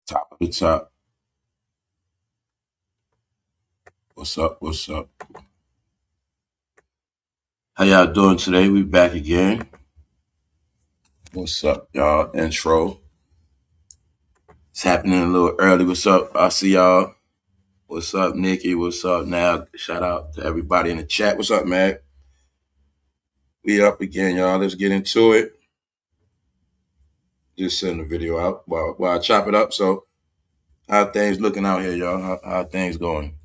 Top of the top. What's up? What's up? How y'all doing today? We back again. What's up, y'all? Intro. It's happening a little early. What's up? I see y'all. What's up, Nikki? What's up now? Shout out to everybody in the chat. What's up, Mac? We up again, y'all. Let's get into it. Just send the video out while I chop it up. So, how things looking out here, y'all? How things going?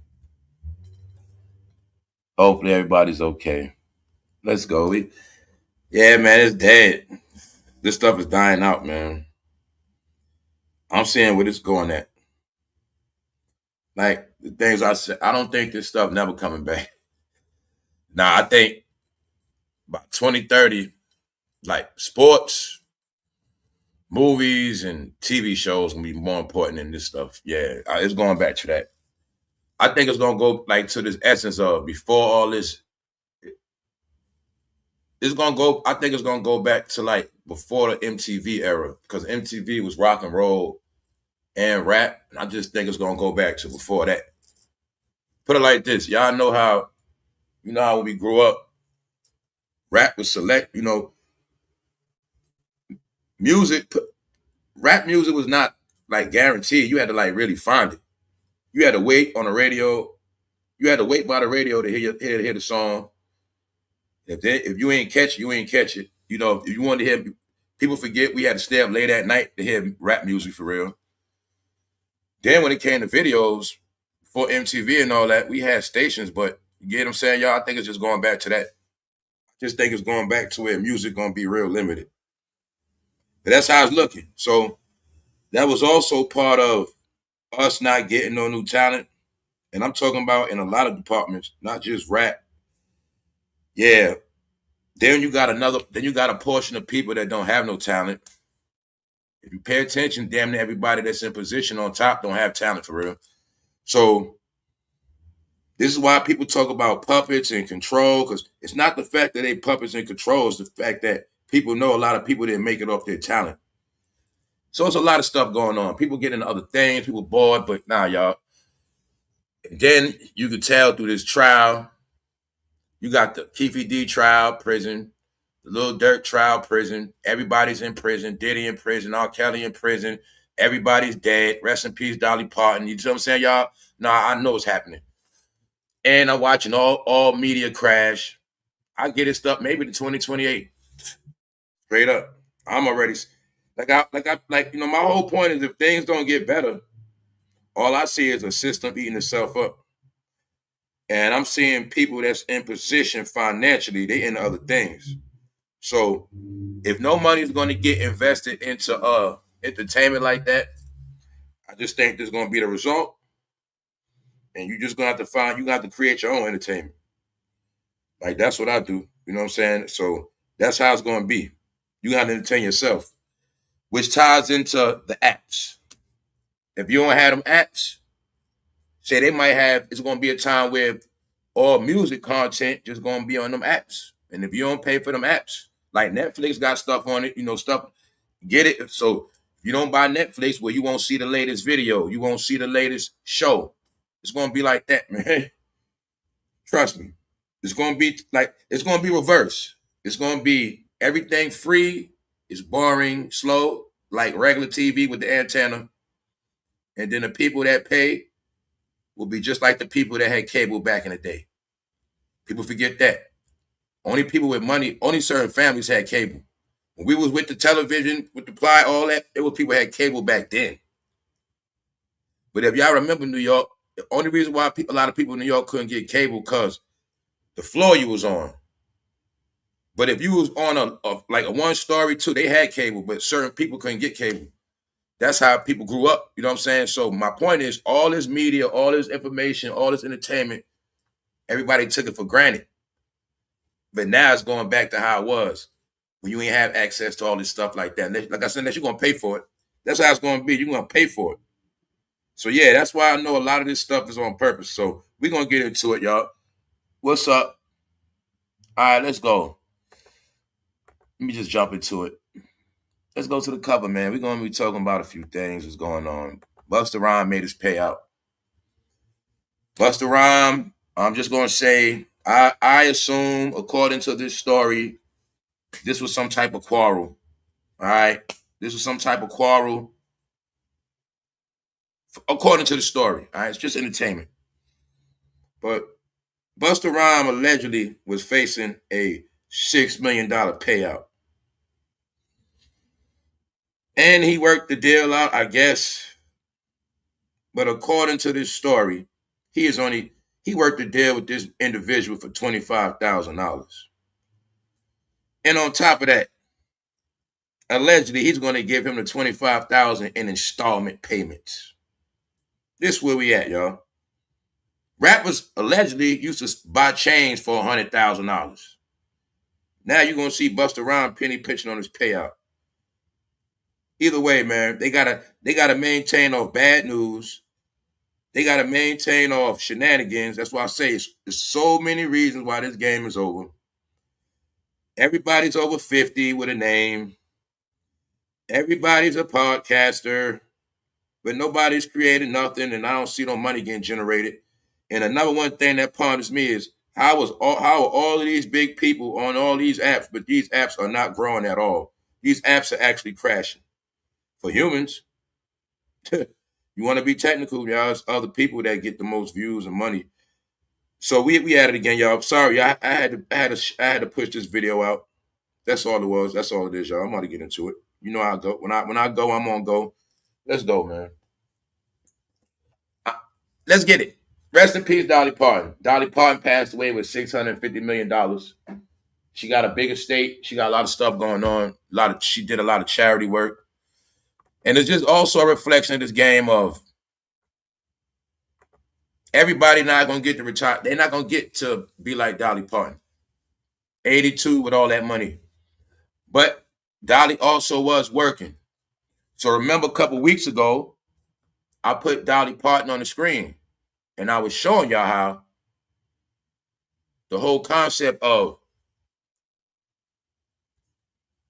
Hopefully everybody's okay. Let's go. Yeah, man, it's dead. This stuff is dying out, man. I'm seeing where it's going at. Like the things I said, I don't think this stuff never coming back. Now, I think by 2030, like sports, movies, and TV shows gonna be more important than this stuff. Yeah, it's going back to that. I think it's gonna go like to this essence of before all this. It's gonna go. I think it's gonna go back to like before the MTV era because MTV was rock and roll and rap. And I just think it's gonna go back to before that. Put it like this, y'all know how when we grew up, rap was select. Rap music was not like guaranteed. You had to like really find it. You had to wait on the radio. You had to wait by the radio to hear the song. If you ain't catch it, you ain't catch it. If you wanted to hear, people forget we had to stay up late at night to hear rap music for real. Then when it came to videos for MTV and all that, we had stations, but you get what I'm saying, y'all? I think it's just going back to that. I just think it's going back to where music gonna be real limited. But that's how it's looking. So that was also part of us not getting no new talent. And I'm talking about in a lot of departments, not just rap. Yeah. Then you got a portion of people that don't have no talent. If you pay attention, damn near everybody that's in position on top don't have talent for real. So this is why people talk about puppets and control, because it's not the fact that they puppets and control, it's the fact that people know a lot of people didn't make it off their talent. So it's a lot of stuff going on. People get into other things, people bored, but nah, y'all. And then you could tell through this trial, you got the Keefe D trial, prison, the Lil Durk trial, prison. Everybody's in prison. Diddy in prison. R. Kelly in prison. Everybody's dead. Rest in peace, Dolly Parton. You know what I'm saying, y'all? Nah, I know what's happening. And I'm watching all media crash. I get it stuff maybe to 2028. Straight up. I'm already my whole point is if things don't get better, all I see is a system eating itself up. And I'm seeing people that's in position financially, they into other things. So if no money is going to get invested into entertainment like that, I just think there's going to be the result. And you just going to have to create your own entertainment. Like that's what I do. You know what I'm saying? So that's how it's going to be. You got to entertain yourself, which ties into the apps. If you don't have them apps, say they might have, it's going to be a time where all music content just going to be on them apps. And if you don't pay for them apps, like Netflix got stuff on it, stuff, get it. So if you don't buy Netflix, well, you won't see the latest video. You won't see the latest show. It's going to be like that, man. Trust me. It's going to be reverse. It's going to be everything free. It's boring, slow, like regular TV with the antenna. And then the people that pay will be just like the people that had cable back in the day. People forget that. Only people with money, only certain families had cable. When we was with the television, with the ply, all that, it was people that had cable back then. But if y'all remember New York, the only reason why a lot of people in New York couldn't get cable because the floor you was on. But if you was on a 1 story too, they had cable, but certain people couldn't get cable. That's how people grew up. You know what I'm saying? So my point is, all this media, all this information, all this entertainment, everybody took it for granted. But now it's going back to how it was when you ain't have access to all this stuff like that. Like I said, unless you're going to pay for it. That's how it's going to be. You're going to pay for it. So yeah, that's why I know a lot of this stuff is on purpose. So we're going to get into it, y'all. What's up? All right, let's go. Let me just jump into it. Let's go to the cover, man. We're going to be talking about a few things that's going on. Busta Rhymes made his payout. Busta Rhymes, I'm just gonna say, I assume, according to this story, this was some type of quarrel. All right, this was some type of quarrel, according to the story. All right, it's just entertainment. But Busta Rhymes allegedly was facing a $6 million payout. And he worked the deal out, I guess. But according to this story, he worked the deal with this individual for $25,000. And on top of that, allegedly, he's going to give him the $25,000 in installment payments. This is where we at, y'all. Rappers allegedly used to buy chains for $100,000. Now you're going to see Busta Rhymes penny pinching on his payout. Either way, man, they gotta maintain off bad news. They gotta maintain off shenanigans. That's why I say there's so many reasons why this game is over. Everybody's over 50 with a name. Everybody's a podcaster, but nobody's created nothing, and I don't see no money getting generated. And another one thing that ponders me is how are all of these big people on all these apps, but these apps are not growing at all. These apps are actually crashing. For humans, you want to be technical, y'all. It's other people that get the most views and money. So we at it again, y'all. Sorry, I had to push this video out. That's all it was. That's all it is, y'all. I'm about to get into it. You know how I go. When I go, I'm on go. Let's go, man. Let's get it. Rest in peace, Dolly Parton. Dolly Parton passed away with $650 million. She got a big estate. She got a lot of stuff going on. She did a lot of charity work. And it's just also a reflection of this game of everybody not going to get to retire. They're not going to get to be like Dolly Parton. 82 with all that money. But Dolly also was working. So remember a couple weeks ago, I put Dolly Parton on the screen. And I was showing y'all how the whole concept of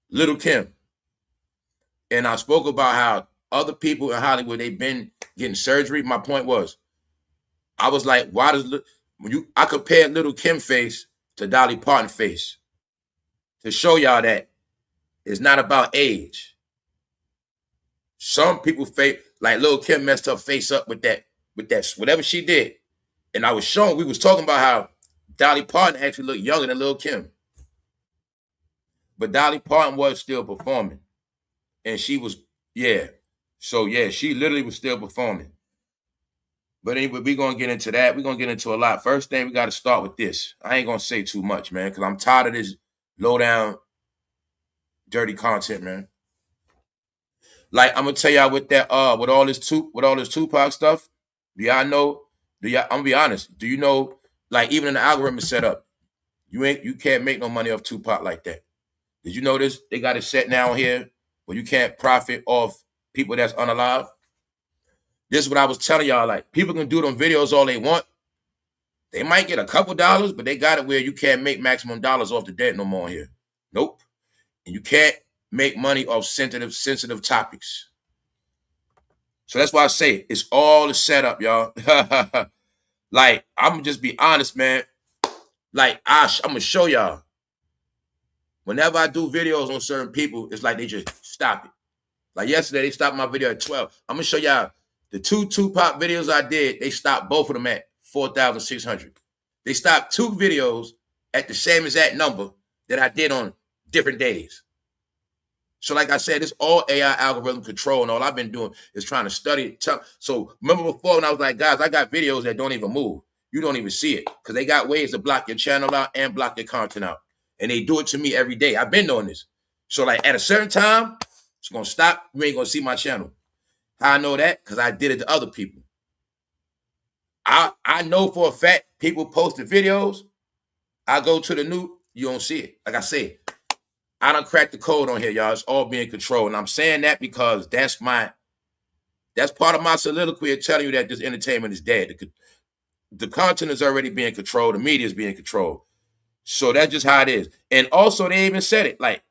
Little Kim. And I spoke about how other people in Hollywood, they've been getting surgery. My point was, I was like, why does I compared Little Kim face to Dolly Parton face to show y'all that it's not about age. Some people face, like Little Kim messed her face up with that, whatever she did. And I was showing, we was talking about how Dolly Parton actually looked younger than Little Kim. But Dolly Parton was still performing. And she was, yeah. So, yeah, she literally was still performing. But anyway, we're going to get into that. We're going to get into a lot. First thing, we got to start with this. I ain't going to say too much, man, because I'm tired of this low-down, dirty content, man. Like, I'm going to tell y'all with that, with all this Tupac stuff, do y'all know, I'm going to be honest, do you know, like, even in the algorithm set up, you can't make no money off Tupac like that. Did you notice they got it set down here where you can't profit off people that's unalive? This is what I was telling y'all. Like, people can do them videos all they want. They might get a couple dollars, but they got it where you can't make maximum dollars off the dead no more here. Nope. And you can't make money off sensitive topics. So that's why I say it's all a setup, y'all. Like, I'm gonna just be honest, man. Like, I'm gonna show y'all. Whenever I do videos on certain people, it's like they just stop it. Like yesterday, they stopped my video at 12. I'm gonna show y'all the 2 Tupac videos I did. They stopped both of them at 4,600. They stopped 2 videos at the same exact number that I did on different days. So like I said, it's all AI algorithm control, and all I've been doing is trying to study. So remember before when I was like, guys, I got videos that don't even move. You don't even see it because they got ways to block your channel out and block your content out. And they do it to me every day. I've been doing this. So like at a certain time, it's going to stop. You ain't going to see my channel. How I know that? Because I did it to other people. I know for a fact people posted videos. I go to the new, you don't see it. Like I said, I done cracked the code on here, y'all. It's all being controlled. And I'm saying that because that's part of my soliloquy of telling you that this entertainment is dead. The content is already being controlled. The media is being controlled. So that's just how it is. And also, they even said it, like,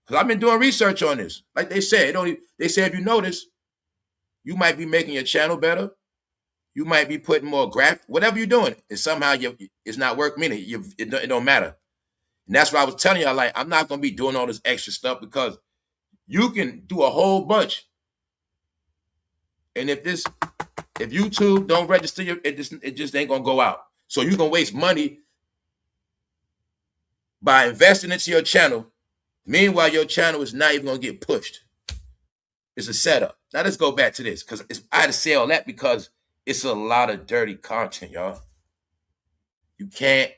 because I've been doing research on this. Like they said, they say if you notice, You might be making your channel better. You might be putting more graph, whatever you're doing, and somehow it's not work. Meaning it don't matter. And that's why I was telling y'all, like, I'm not gonna be doing all this extra stuff because you can do a whole bunch. And if YouTube don't register you, it just ain't gonna go out. So you're gonna waste money by investing into your channel. Meanwhile, your channel is not even gonna get pushed. It's a setup. Now let's go back to this because I had to say all that because it's a lot of dirty content, y'all. You can't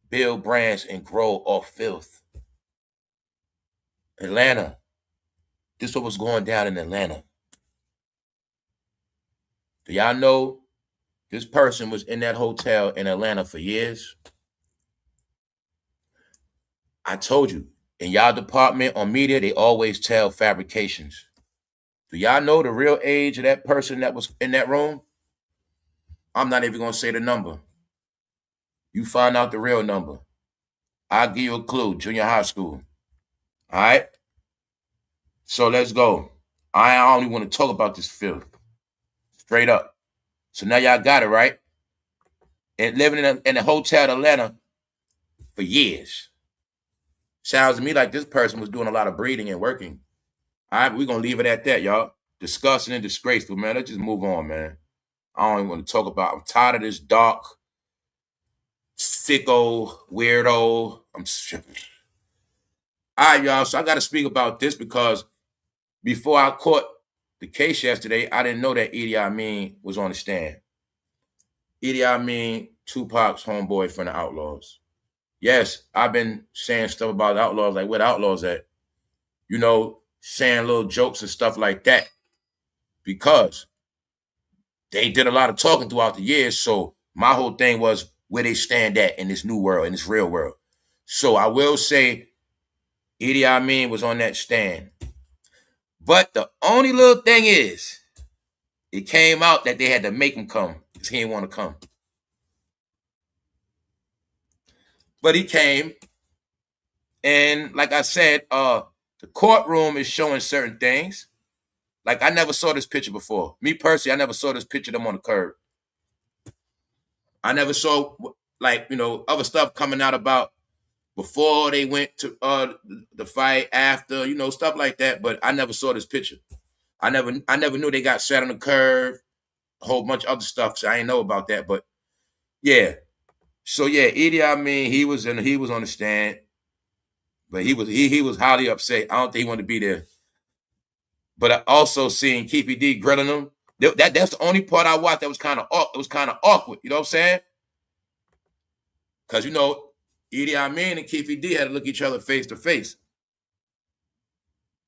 build brands and grow off filth. Atlanta. This is what was going down in Atlanta. Do y'all know this person was in that hotel in Atlanta for years? I told you, in y'all department on media, they always tell fabrications. Do y'all know the real age of that person that was in that room? I'm not even going to say the number. You find out the real number. I'll give you a clue, junior high school. All right? So let's go. I only want to talk about this filth. Straight up. So now y'all got it, right? And living in a hotel in Atlanta for years. Sounds to me like this person was doing a lot of breeding and working. All right, we're going to leave it at that, y'all. Disgusting and disgraceful, man. Let's just move on, man. I don't even want to talk about it. I'm tired of this dark, sicko, weirdo. All right, y'all. So I got to speak about this because before I caught the case yesterday, I didn't know that Idi Amin was on the stand. Idi Amin, Tupac's homeboy from the Outlaws. Yes, I've been saying stuff about the Outlaws, like where the Outlaws at? You know, saying little jokes and stuff like that because they did a lot of talking throughout the years. So my whole thing was where they stand at in this new world, in this real world. So I will say Idi Amin was on that stand. But the only little thing is, it came out that they had to make him come because he didn't want to come. But he came. And like I said, the courtroom is showing certain things. Like I never saw this picture before. Me personally, I never saw this picture of them on the curb. I never saw like, other stuff coming out about before they went to the fight, after, stuff like that. But I never saw this picture. I never knew they got sat on the curb, a whole bunch of other stuff. So I didn't know about that. But yeah. So yeah, Idi Amin, he was on the stand, but he was highly upset. I don't think he wanted to be there. But I also seen Keefy D grilling him. That's the only part I watched that was kind of awkward. You know what I'm saying? Because Idi Amin and Keefy D had to look each other face to face.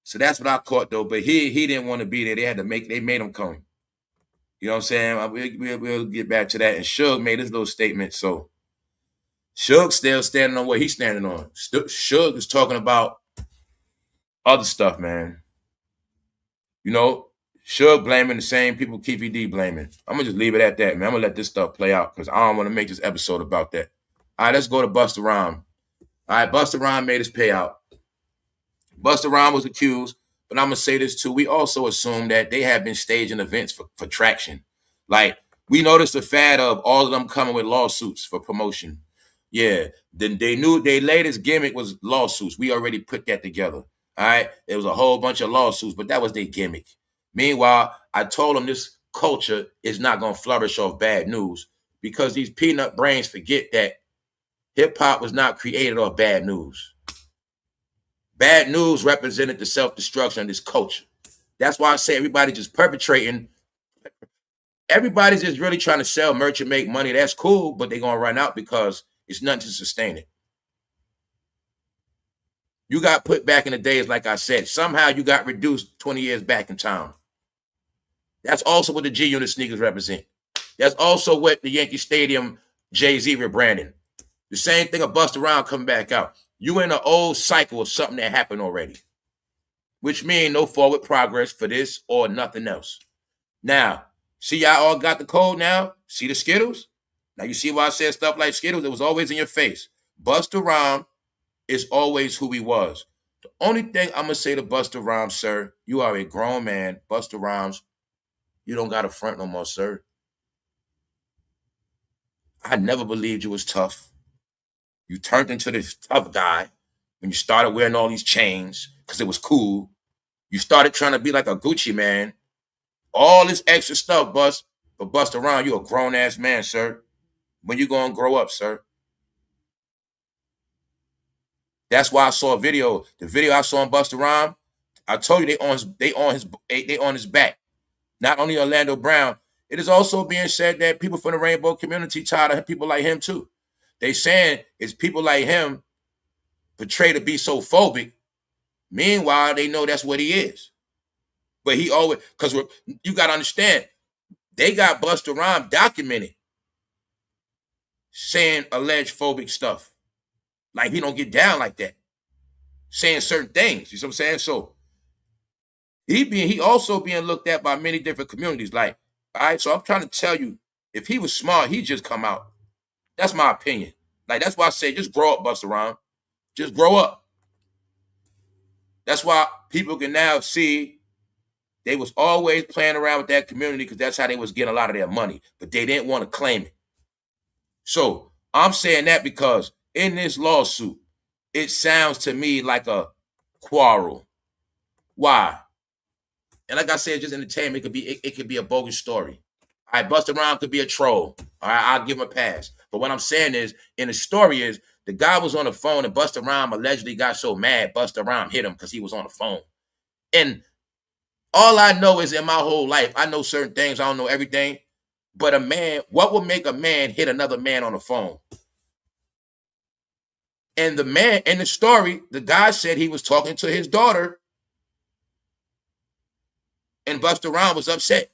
So that's what I caught though. But he didn't want to be there. They made him come. You know what I'm saying? We'll get back to that. And Suge made his little statement. So Suge's still standing on what he's standing on. Suge is talking about other stuff, man. Suge blaming the same people Keefy D blaming. I'm going to just leave it at that, man. I'm going to let this stuff play out because I don't want to make this episode about that. All right, let's go to Busta Rhymes. All right, Busta Rhymes made his payout. Busta Rhymes was accused, but I'm going to say this too. We also assume that they have been staging events for traction. Like, we noticed the fad of all of them coming with lawsuits for promotion. Yeah, then they knew their latest gimmick was lawsuits. We already put that together. All right, there was a whole bunch of lawsuits, but that was their gimmick. Meanwhile, I told them this culture is not going to flourish off bad news because these peanut brains forget that hip-hop was not created off bad news. Bad news represented the self-destruction of this culture. That's why I say everybody just perpetrating. Everybody's just really trying to sell merch and make money. That's cool, but they're going to run out because it's nothing to sustain it. You got put back in the days, like I said. Somehow you got reduced 20 years back in time. That's also what the G-Unit sneakers represent. That's also what the Yankee Stadium Jay-Z rebranding. The same thing of Busta Rhymes coming back out. You in an old cycle of something that happened already, which means no forward progress for this or nothing else. Now, see y'all all got the code now? See the Skittles? Now you see why I said stuff like Skittles? It was always in your face. Busta Rhymes is always who he was. The only thing I'm going to say to Busta Rhymes, sir, you are a grown man. Busta Rhymes, You don't got a front no more, sir. I never believed you was tough. You turned into this tough guy when you started wearing all these chains because it was cool. You started trying to be like a Gucci man. All this extra stuff, Bust. But Busta Rhymes, you a grown-ass man, sir. When you gonna grow up, sir? That's why I saw a video. The video I saw on Busta Rhymes, I told you they on his back. Not only Orlando Brown, it is also being said that people from the rainbow community tired of people like him too. They saying it's people like him portray to be so phobic. Meanwhile, they know that's what he is. But he always, because you got to understand, they got Busta Rhymes documented saying alleged phobic stuff. Like he don't get down like that. Saying certain things. You see what I'm saying? So he also being looked at by many different communities. Like, all right, so I'm trying to tell you, if he was smart, he'd just come out. That's my opinion. Like, that's why I say just grow up, Busta Rhymes. Just grow up. That's why people can now see they was always playing around with that community because that's how they was getting a lot of their money. But they didn't want to claim it. So I'm saying that because in this lawsuit, it sounds to me like a quarrel. Why? And like I said, just entertainment, it could be a bogus story. All right, Busta Rhymes could be a troll. All right, I'll give him a pass. But what I'm saying is, in the story is, the guy was on the phone and Busta Rhymes allegedly got so mad, Busta Rhymes hit him because he was on the phone. And all I know is in my whole life, I know certain things, I don't know everything. But a man, what would make a man hit another man on the phone? And the man, in the story, the guy said he was talking to his daughter and Busta Rhymes was upset.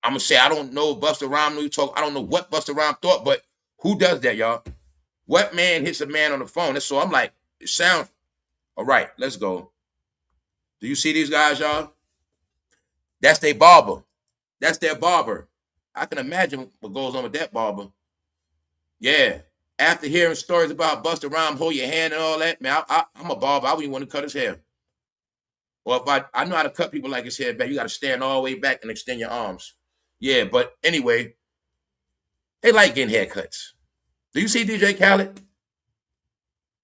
I'm going to say, I don't know if Busta Rhymes knew you talk. I don't know what Busta Rhymes thought, but who does that, y'all? What man hits a man on the phone? And so I'm like, it sounds, all right, let's go. Do you see these guys, y'all? That's their barber. That's their barber. I can imagine what goes on with that barber. Yeah. After hearing stories about Busta Rhymes, hold your hand and all that, man, I'm a barber. I wouldn't want to cut his hair. Or if I know how to cut people like his hair back, you got to stand all the way back and extend your arms. Yeah, but anyway, they like getting haircuts. Do you see DJ Khaled?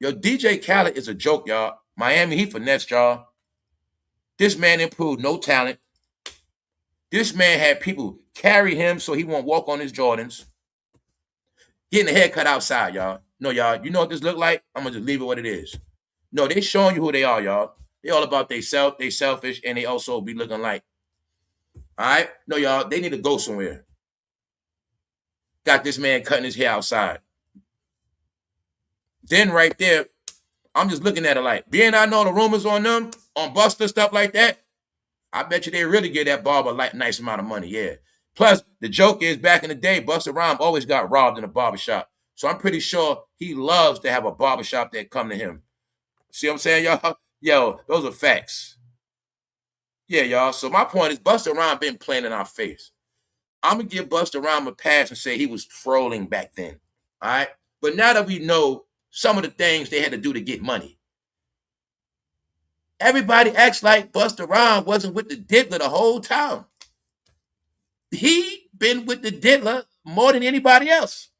Yo, DJ Khaled is a joke, y'all. Miami, he finessed, y'all. This man improved no talent. This man had people carry him so he won't walk on his Jordans. Getting a haircut outside, y'all. No, y'all, you know what this look like? I'm going to just leave it what it is. No, they showing you who they are, y'all. They all about they selfish, and they also be looking like. All right? No, y'all, they need to go somewhere. Got this man cutting his hair outside. Then right there, I'm just looking at it like, being I know the rumors on them, on Busta, stuff like that, I bet you they really give that barber a nice amount of money, yeah. Plus, the joke is back in the day, Busta Rhymes always got robbed in a barbershop. So I'm pretty sure he loves to have a barbershop that come to him. See what I'm saying, y'all? Yo, those are facts. Yeah, y'all. So my point is, Busta Rhymes been playing in our face. I'm going to give Busta Rhymes a pass and say he was trolling back then. All right? But now that we know some of the things they had to do to get money, everybody acts like Busta Rhymes wasn't with the diddler the whole time. He been with the diddler more than anybody else.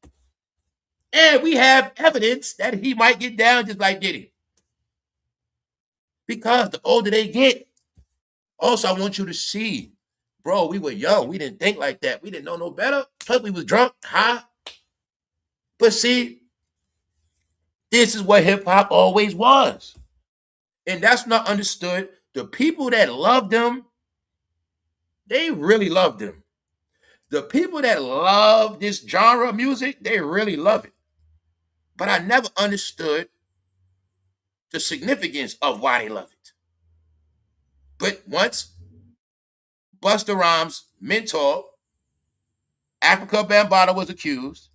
And we have evidence that he might get down just like Diddy. Because the older they get, also I want you to see, bro, we were young. We didn't think like that. We didn't know no better. Plus we was drunk, high. But see, this is what hip-hop always was. And that's not understood. The people that loved them, they really loved them. The people that love this genre of music, they really love it. But I never understood the significance of why they love it. But once Busta Rhymes' mentor, Africa Bambaataa, was accused,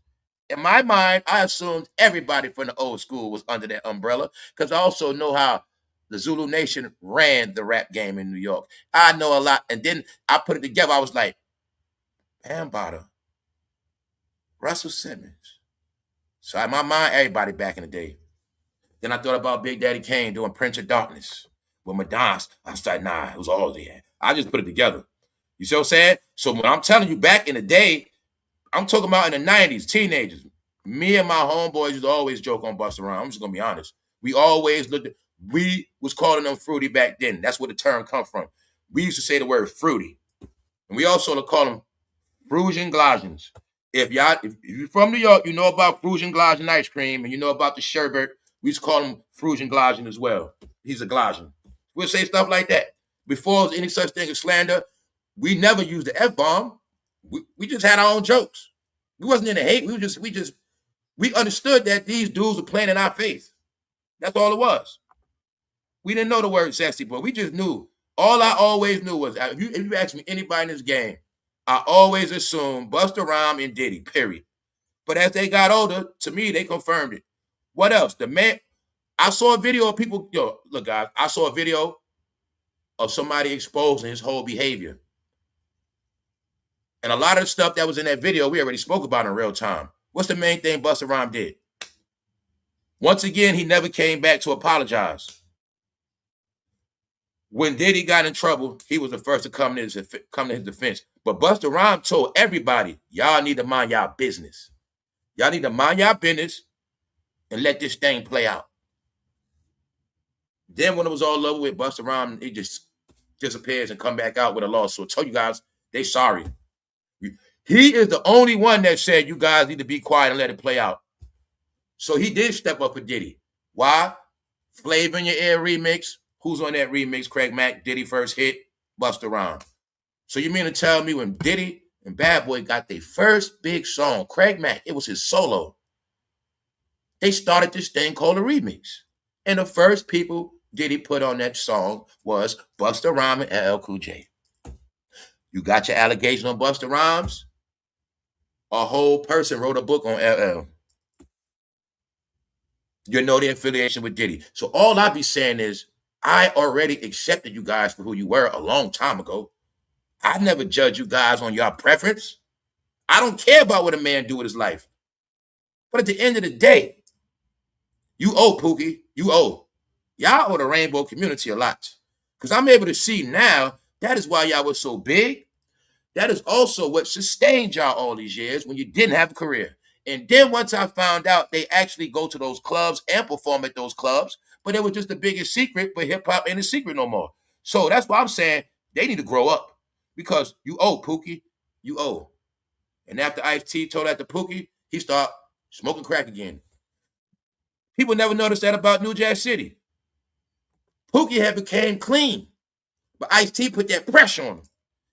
in my mind, I assumed everybody from the old school was under that umbrella because I also know how the Zulu Nation ran the rap game in New York. I know a lot. And then I put it together. I was like, Bambaataa, Russell Simmons. So in my mind, everybody back in the day. Then I thought about Big Daddy Kane doing Prince of Darkness with Madonna. I was like, nah, it was all there. I just put it together. You see what I'm saying? So when I'm telling you back in the day, I'm talking about in the 90s, teenagers. Me and my homeboys used to always joke on Busta Rhymes. I'm just gonna be honest. We always looked at, we was calling them fruity back then. That's where the term come from. We used to say the word fruity. And we also call them Frusian Glazens. If you're from New York, you know about Frusian Glazen ice cream and you know about the sherbet. We used to call him Frusian Glazen as well. He's a Glazen. We'll say stuff like that. Before there was any such thing as slander, we never used the F-bomb. We just had our own jokes. We wasn't in the hate. We understood that these dudes were playing in our face. That's all it was. We didn't know the word sexy, but we just knew. All I always knew was, if you ask me anybody in this game, I always assumed Busta Rhymes and Diddy, period. But as they got older, to me, they confirmed it. What else? The man, I saw a video of people, look guys, I saw a video of somebody exposing his whole behavior. And a lot of the stuff that was in that video, we already spoke about in real time. What's the main thing Busta Rhymes did? Once again, he never came back to apologize. When Diddy got in trouble, he was the first to come to his defense. But Busta Rhymes told everybody, y'all need to mind y'all business. Y'all need to mind y'all business and let this thing play out. Then when it was all over with, Busta Rhymes, he just disappears and come back out with a lawsuit. I told you guys, they sorry. He is the only one that said you guys need to be quiet and let it play out. So he did step up for Diddy. Why? Flavor in Your Ear remix. Who's on that remix? Craig Mack, Diddy first hit, Busta Rhymes. So you mean to tell me when Diddy and Bad Boy got their first big song, Craig Mack, it was his solo, they started this thing called a remix. And the first people Diddy put on that song was Busta Rhymes and LL Cool J. You got your allegation on Busta Rhymes? A whole person wrote a book on LL. You know the affiliation with Diddy. So all I be saying is, I already accepted you guys for who you were a long time ago. I never judge you guys on your preference. I don't care about what a man do with his life. But at the end of the day, you owe, Pookie. You owe. Y'all owe the rainbow community a lot. Because I'm able to see now, that is why y'all were so big. That is also what sustained y'all all these years when you didn't have a career. And then once I found out they actually go to those clubs and perform at those clubs, but it was just the biggest secret, but hip-hop ain't a secret no more. So that's why I'm saying they need to grow up. Because you owe, Pookie. You owe. And after Ice-T told that to Pookie, he started smoking crack again. People never noticed that about New Jack City. Pookie had became clean. But Ice-T put that pressure on him.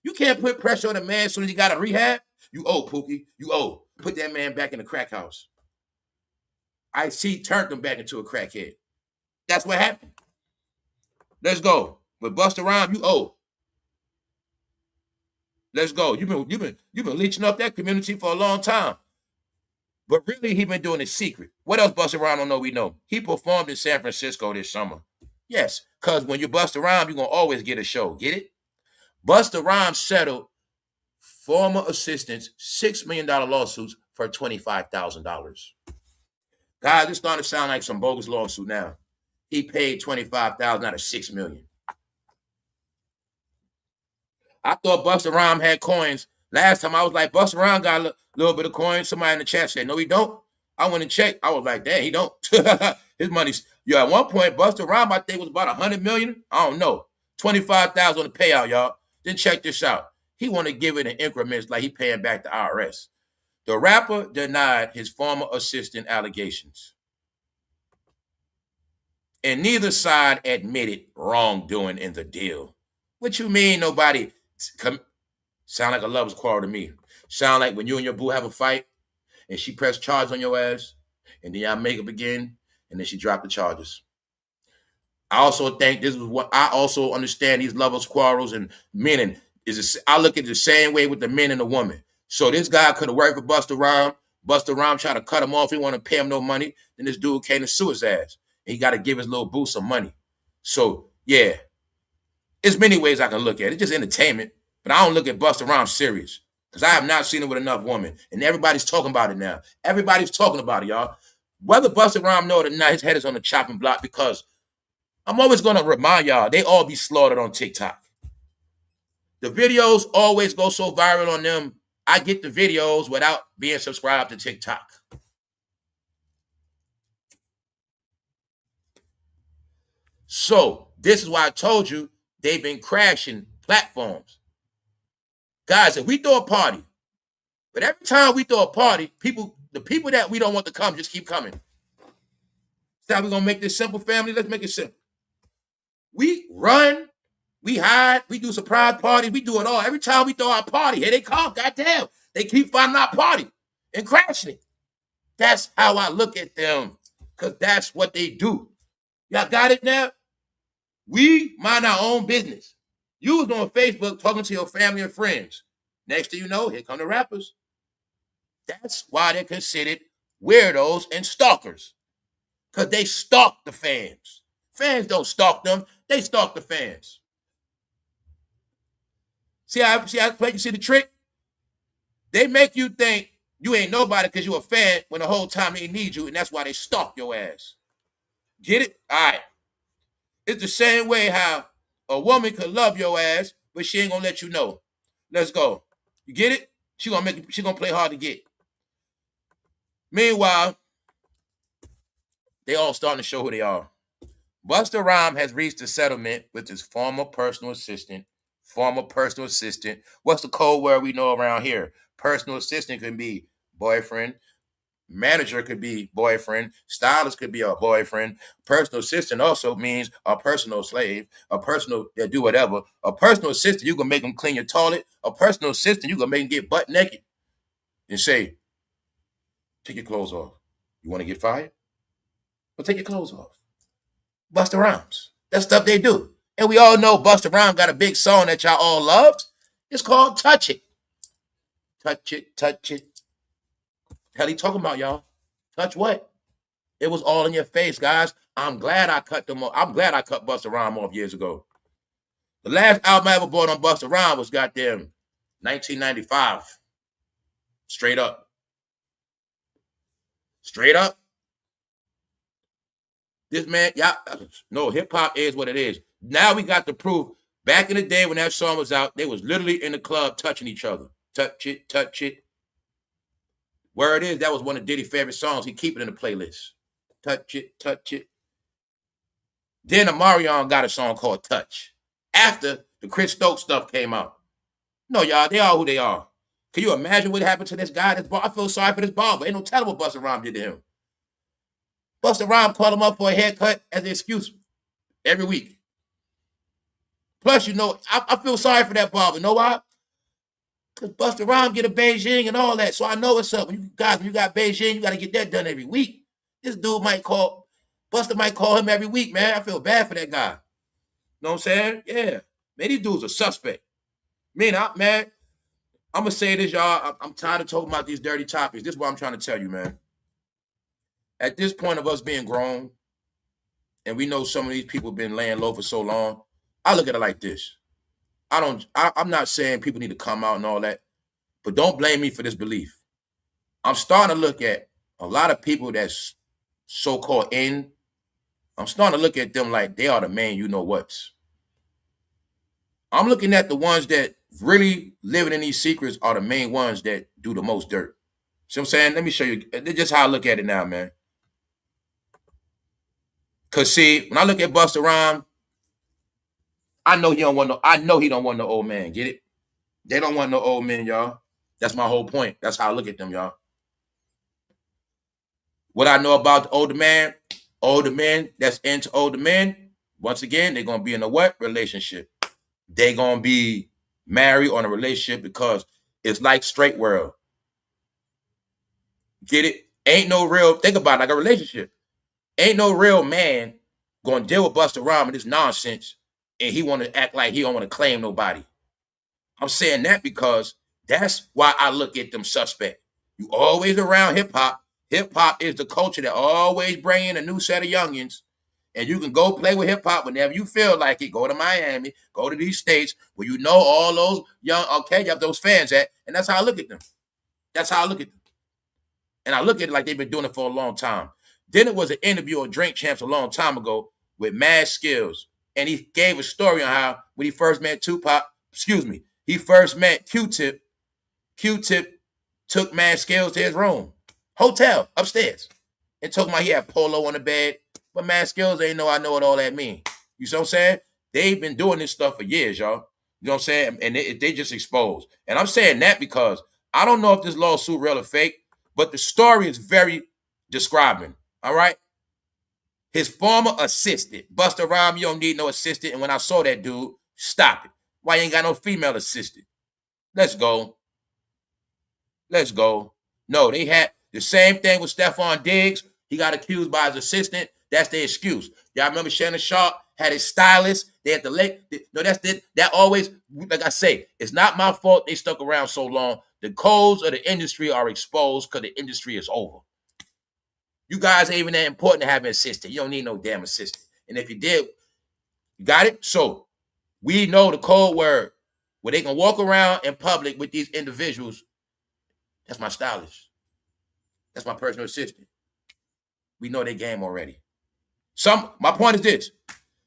You can't put pressure on a man as soon as he got a rehab. You owe, Pookie. You owe. Put that man back in the crack house. Ice-T turned him back into a crackhead. That's what happened. Let's go. But Busta Rhymes, you owe. Let's go. You've been leeching up that community for a long time. But really, he been doing it secret. What else Busta Rhymes don't know we know? He performed in San Francisco this summer. Yes, because when you Busta Rhymes, you're going to always get a show. Get it? Busta Rhymes settled former assistants $6 million lawsuits for $25,000. Guys, this starting to sound like some bogus lawsuit now. He paid $25,000 out of $6 million. I thought Busta Rhymes had coins. Last time I was like, Busta Rhymes got a little bit of coins. Somebody in the chat said, no, he don't. I went and checked. I was like, damn, he don't. His money's, at one point, Busta Rhymes, I think, was about $100 million. I don't know. $25,000 on the payout, y'all. Then check this out. He want to give it in increments like he paying back the IRS. The rapper denied his former assistant allegations. And neither side admitted wrongdoing in the deal. What you mean nobody... Sound like a lover's quarrel to me. Sound like when you and your boo have a fight and she pressed charges on your ass and then y'all make up again and then she dropped the charges. I also think this is what I also understand these lovers quarrels and men. I look at it the same way with the men and the woman. So this guy could have worked for Busta Rhymes. Busta Rhymes tried to cut him off. He want to pay him no money. Then this dude came to sue his ass. He got to give his little boo some money. So yeah, there's many ways I can look at it. It's just entertainment. But I don't look at Busta Rhymes serious because I have not seen it with enough women. And everybody's talking about it now. Everybody's talking about it, y'all. Whether Busta Rhymes know it or not, his head is on the chopping block because I'm always going to remind y'all, they all be slaughtered on TikTok. The videos always go so viral on them. I get the videos without being subscribed to TikTok. So this is why I told you they've been crashing platforms. Guys, if we throw a party, but every time we throw a party, the people that we don't want to come just keep coming. So how we gonna make this simple, family? Let's make it simple. We run, we hide, we do surprise parties, we do it all. Every time we throw our party, here they come, goddamn. They keep finding our party and crashing it. That's how I look at them, because that's what they do. Y'all got it now? We mind our own business. You was on Facebook talking to your family and friends. Next thing you know, here come the rappers. That's why they're considered weirdos and stalkers, because they stalk the fans. Fans don't stalk them. They stalk the fans. See how you see the trick? They make you think you ain't nobody because you're a fan when the whole time they need you, and that's why they stalk your ass. Get it? All right. It's the same way how a woman could love your ass, but she ain't gonna let you know. Let's go. You get it? She gonna play hard to get. Meanwhile, they all starting to show who they are. Busta Rhymes has reached a settlement with his former personal assistant. What's the code word we know around here? Personal assistant can be boyfriend. Manager could be boyfriend. Stylist could be a boyfriend. Personal assistant also means a personal slave, a personal that do whatever. A personal assistant, you can make them clean your toilet. A personal assistant, you can make them get butt naked and say, take your clothes off. You want to get fired? Well, take your clothes off. Busta Rhymes. That's stuff they do. And we all know Busta Rhymes got a big song that y'all all loved. It's called Touch It. Touch it, touch it. Hell he talking about, y'all? Touch what? It was all in your face, guys. I'm glad I cut them off. I'm glad I cut Busta Rhymes off years ago. The last album I ever bought on Busta Rhymes was goddamn 1995. Straight up. Straight up. This man, y'all, no, hip-hop is what it is. Now we got the proof. Back in the day when that song was out, they was literally in the club touching each other. Touch it, touch it. Word is, that was one of Diddy's favorite songs. He keep it in the playlist. Touch it, touch it. Then Omarion got a song called Touch. After the Chris Stokes stuff came out. No, y'all, they are who they are. Can you imagine what happened to this guy? I feel sorry for this barber. Ain't no telling what Busta Rhymes did to him. Busta Rhymes called him up for a haircut as an excuse every week. Plus, you know, I feel sorry for that barber. You know why? Because Busta Rhymes get a Beijing and all that. So I know what's up. When you got Beijing, you got to get that done every week. This dude Busta might call him every week, man. I feel bad for that guy. You know what I'm saying? Yeah. Man, these dudes are suspect. Man, I'm going to say this, y'all. I'm tired of talking about these dirty topics. This is what I'm trying to tell you, man. At this point of us being grown, and we know some of these people have been laying low for so long, I look at it like this. I'm not saying people need to come out and all that, but don't blame me for this belief. I'm starting to look at a lot of people that's so-called in. I'm starting to look at them like they are the main you-know-whats. I'm looking at the ones that really living in these secrets are the main ones that do the most dirt. See what I'm saying? Let me show you. This is just how I look at it now, man. Because, see, when I look at Busta Rhymes, I know he don't want no old man. Get it? They don't want no old men, y'all. That's my whole point. That's how I look at them, y'all. What I know about the older men that's into older men, once again, they're going to be in a what? Relationship. They're going to be married on a relationship because it's like straight world. Get it? Ain't no real, think about it, like a relationship. Ain't no real man going to deal with Busta Rhymes and this nonsense, and he want to act like he don't want to claim nobody. I'm saying that because that's why I look at them suspect. You always around hip-hop. Hip-hop is the culture that always bring in a new set of youngins, and you can go play with hip-hop whenever you feel like it. Go to Miami, go to these states where you know all those young, you have those fans at, and that's how I look at them. That's how I look at them. And I look at it like they've been doing it for a long time. Then it was an interview on Drink Champs a long time ago with Mad Skills. And he gave a story on how when he first met Tupac, he first met Q-Tip. Q-Tip took man Scales to his room, hotel upstairs, and told him he had polo on the bed. But man Scales ain't know I know what all that mean. You see what I'm saying? They've been doing this stuff for years, y'all. You know what I'm saying? And they just exposed. And I'm saying that because I don't know if this lawsuit real or fake, but the story is very describing. All right? His former assistant, Busta Rhymes, you don't need no assistant. And when I saw that dude, stop it. Why you ain't got no female assistant? Let's go. Let's go. No, they had the same thing with Stephon Diggs. He got accused by his assistant. That's their excuse. Y'all remember Shannon Sharp had his stylist. They had the late. No, that's it. That always, like I say, it's not my fault they stuck around so long. The codes of the industry are exposed because the industry is over. You guys ain't even that important to have an assistant. You don't need no damn assistant. And if you did, you got it? So we know the code word where they can walk around in public with these individuals. That's my stylist. That's my personal assistant. We know their game already. My point is this.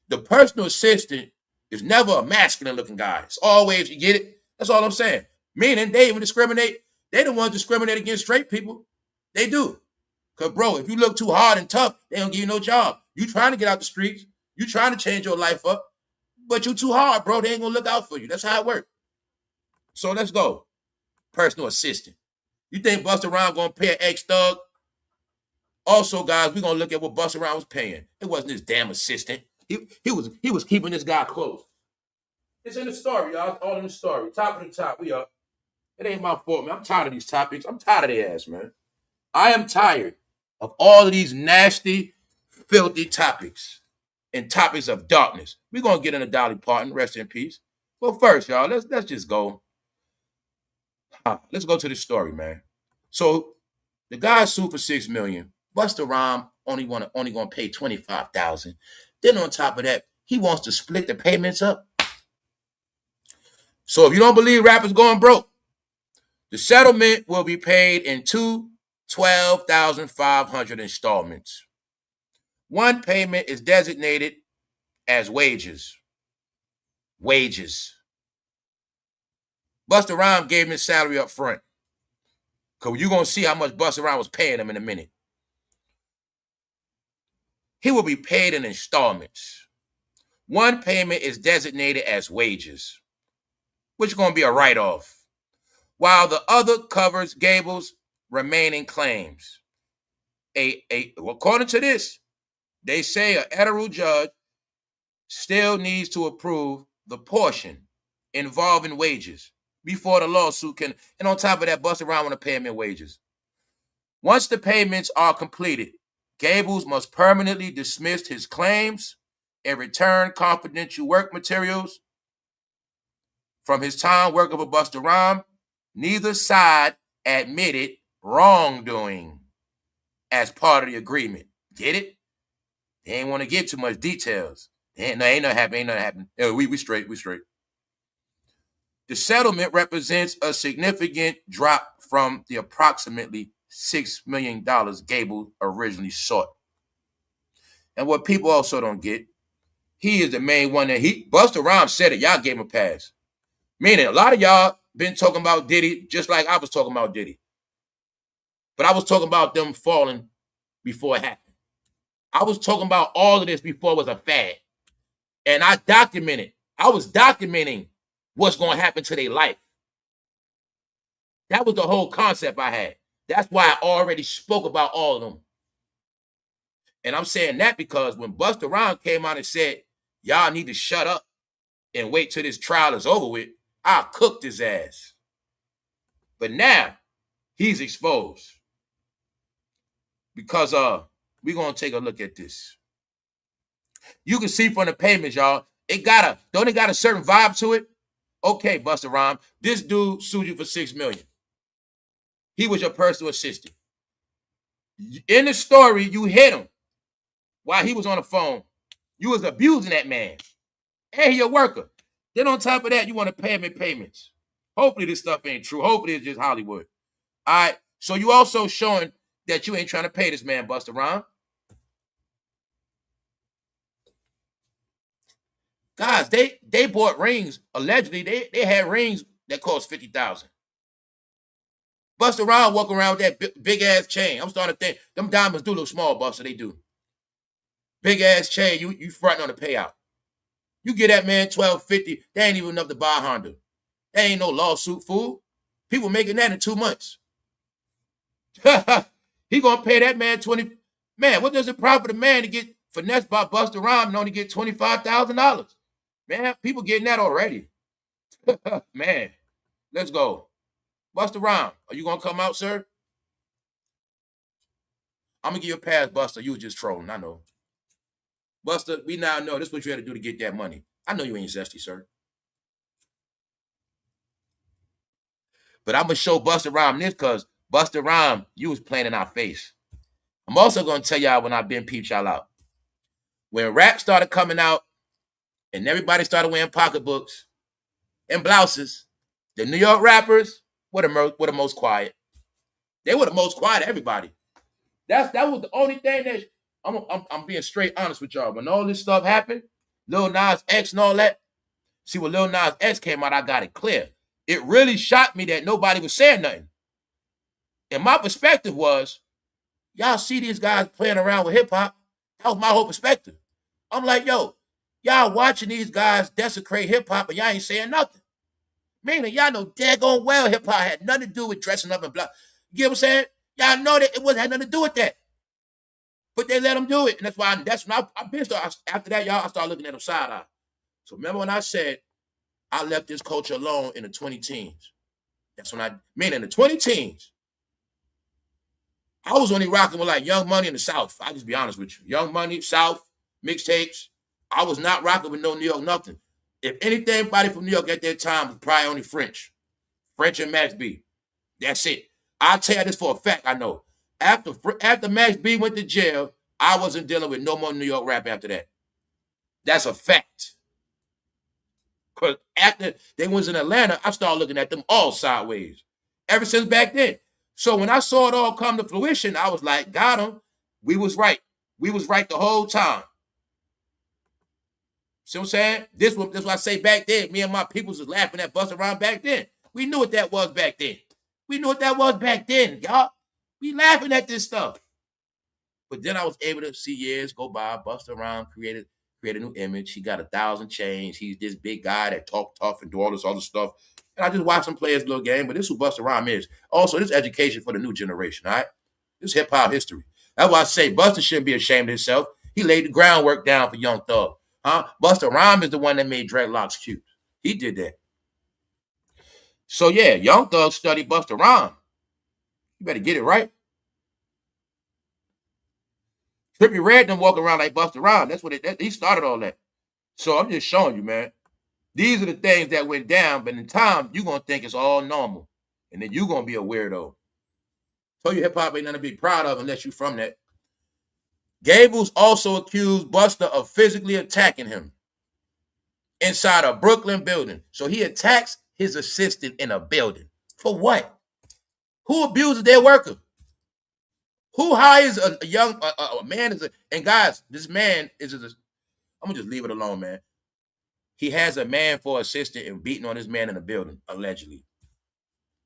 The personal assistant is never a masculine looking guy. It's always, you get it? That's all I'm saying. Meaning they even discriminate. They the ones discriminate against straight people. They do. Because, bro, if you look too hard and tough, they don't give you no job. You trying to get out the streets. You trying to change your life up. But you too hard, bro. They ain't going to look out for you. That's how it works. So let's go. Personal assistant. You think Busta Rhymes going to pay an ex-thug? Also, guys, we're going to look at what Busta Rhymes was paying. It wasn't his damn assistant. He was keeping this guy close. It's in the story, y'all. It's all in the story. Top of the top, we up. It ain't my fault, man. I'm tired of these topics. I'm tired of their ass, man. I am tired of all of these nasty, filthy topics and topics of darkness. We're going to get into Dolly Parton. Rest in peace. Well, first, y'all, let's just go. Let's go to the story, man. So the guy sued for $6 million. Busta Rhymes only gonna pay $25,000. Then on top of that, he wants to split the payments up. So if you don't believe rappers going broke, the settlement will be paid in two 12,500 installments. One payment is designated as wages. Wages. Busta Rhymes gave him his salary up front. Because you're going to see how much Busta Rhymes was paying him in a minute. He will be paid in installments. One payment is designated as wages, which is going to be a write-off, while the other covers Gable's remaining claims. According to this, they say an federal judge still needs to approve the portion involving wages before the lawsuit can, and on top of that, Busta Rhymes want to pay him in wages. Once the payments are completed, Gables must permanently dismiss his claims and return confidential work materials from his time working for Busta Rhymes. Neither side admitted wrongdoing as part of the agreement. Get it? They ain't want to give too much details. Ain't nothing happening. We straight. The settlement represents a significant drop from the approximately $6 million Gable originally sought. And what people also don't get, he is the main one that Busta Rhymes said it, y'all gave him a pass. Meaning a lot of y'all been talking about Diddy just like I was talking about Diddy. But I was talking about them falling before it happened. I was talking about all of this before it was a fad. And I was documenting what's going to happen to their life. That was the whole concept I had. That's why I already spoke about all of them. And I'm saying that because when Busta Rhymes came out and said, y'all need to shut up and wait till this trial is over with, I cooked his ass. But now, he's exposed. Because we're going to take a look at this. You can see from the payments, y'all, don't it got a certain vibe to it? Okay, Busta Rhymes, this dude sued you for $6 million. He was your personal assistant. In the story, you hit him while he was on the phone. You was abusing that man. And he a worker. Then on top of that, you want to pay him in payments. Hopefully this stuff ain't true. Hopefully it's just Hollywood. All right. So you also showing that you ain't trying to pay this man, Busta Rhymes. Guys, they bought rings. Allegedly, they had rings that cost $50,000. Busta Rhymes walking around with that big ass chain. I'm starting to think them diamonds do look small, Busta. They do. Big ass chain. You fronting on the payout. You get that man $1,250. They ain't even enough to buy a Honda. That ain't no lawsuit, fool. People making that in 2 months. He gonna pay that man 20. Man, what does it profit a man to get finessed by Busta Rhymes and only get $25,000? Man, people getting that already. Man, let's go. Busta Rhymes, are you gonna come out, sir? I'm gonna give you a pass, Busta. You was just trolling, I know. Busta, we now know this is what you had to do to get that money. I know you ain't zesty, sir. But I'm gonna show Busta Rhymes this because Busta Rhymes, you was playing in our face. I'm also gonna tell y'all when I've been peeped y'all out. When rap started coming out and everybody started wearing pocketbooks and blouses, the New York rappers were the most quiet. They were the most quiet of everybody. That was the only thing that I'm being straight honest with y'all. When all this stuff happened, Lil Nas X and all that, see when Lil Nas X came out, I got it clear. It really shocked me that nobody was saying nothing. And my perspective was, y'all see these guys playing around with hip hop. That was my whole perspective. I'm like, yo, y'all watching these guys desecrate hip hop and y'all ain't saying nothing. Meaning, y'all know daggone well hip hop had nothing to do with dressing up and blah. You get what I'm saying? Y'all know that it had nothing to do with that. But they let them do it. And that's when I've been started. After that, y'all, I started looking at them side eye. So remember when I said I left this culture alone in the 20 teens? That's when in the 20 teens, I was only rocking with like Young Money in the South. I'll just be honest with you. Young Money, South, mixtapes. I was not rocking with no New York nothing. If anything, anybody from New York at that time was probably only French. French and Max B. That's it. I'll tell you this for a fact, I know. After Max B went to jail, I wasn't dealing with no more New York rap after that. That's a fact. Because after they was in Atlanta, I started looking at them all sideways. Ever since back then. So when I saw it all come to fruition, I was like, got him. We was right. We was right the whole time. See what I'm saying? This is what I say back then. Me and my peoples was laughing at Busta Rhymes back then. We knew what that was back then. We knew what that was back then, y'all. We laughing at this stuff. But then I was able to see years go by. Busta Rhymes created a new image. He got 1,000 chains. He's this big guy that talk tough and do all this other stuff. And I just watched him play his little game. But this is who Busta Rhymes is. Also, this is education for the new generation, all right? This is hip-hop history. That's why I say Busta shouldn't be ashamed of himself. He laid the groundwork down for Young Thug. Busta Rhymes is the one that made dreadlocks cute. He did that. So yeah, Young Thug studied Busta Rhymes. You better get it right. Trippie Redd them walking around like Busta Rhymes. That's what he started all that. So I'm just showing you, man. These are the things that went down, but in time, you're going to think it's all normal. And then you're going to be a weirdo. So your hip-hop ain't nothing to be proud of unless you're from that. Gables also accused Busta of physically attacking him inside a Brooklyn building. So he attacks his assistant in a building. For what? Who abuses their worker? Who hires a young man? And guys, this man is I'm going to just leave it alone, man. He has a man for assistant and beating on this man in a building, allegedly.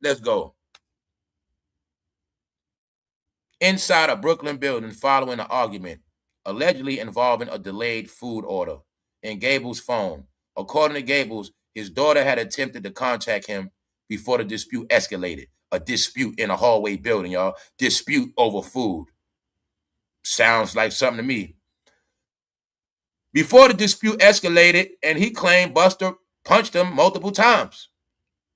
Let's go. Inside a Brooklyn building following an argument, allegedly involving a delayed food order in Gables' phone. According to Gables, his daughter had attempted to contact him before the dispute escalated. A dispute in a hallway building, y'all. Dispute over food. Sounds like something to me. Before the dispute escalated, and he claimed Busta punched him multiple times.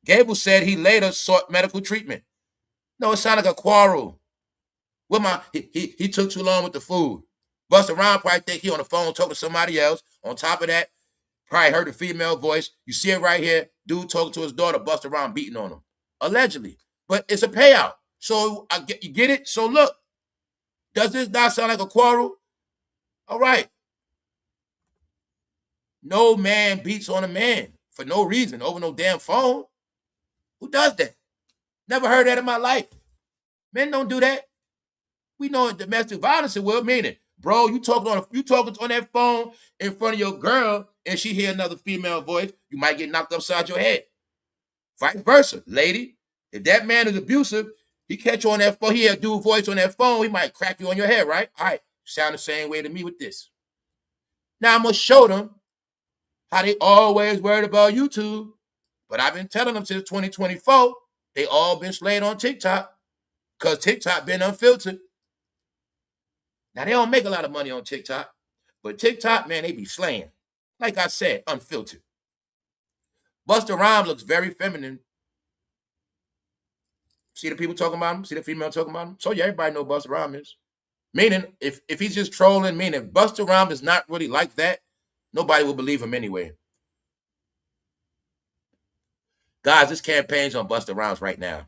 Gables said he later sought medical treatment. No, it sounded like a quarrel. He took too long with the food. Busta Rhymes probably think he on the phone talking to somebody else. On top of that, probably heard a female voice. You see it right here. Dude talking to his daughter, Busta Rhymes beating on him. Allegedly. But it's a payout. So you get it? So look. Does this not sound like a quarrel? All right. No man beats on a man for no reason over no damn phone. Who does that? Never heard that in my life. Men don't do that. We know domestic violence will, meaning Bro, you talking on that phone in front of your girl and she hear another female voice, you might get knocked upside your head. Vice versa, lady. If that man is abusive, he catch you on that phone, he hear a dude voice on that phone, he might crack you on your head, right? All right, sound the same way to me with this. Now I'm going to show them how they always worried about YouTube. But I've been telling them since 2024, they all been slayed on TikTok because TikTok been unfiltered. Now, they don't make a lot of money on TikTok, but TikTok, man, they be slaying. Like I said, unfiltered. Busta Rhymes looks very feminine. See the people talking about him? See the female talking about him? So, yeah, everybody know Busta Rhymes is. Meaning, if he's just trolling, meaning if Busta Rhymes is not really like that, nobody will believe him anyway. Guys, this campaign's on Busta Rhymes right now.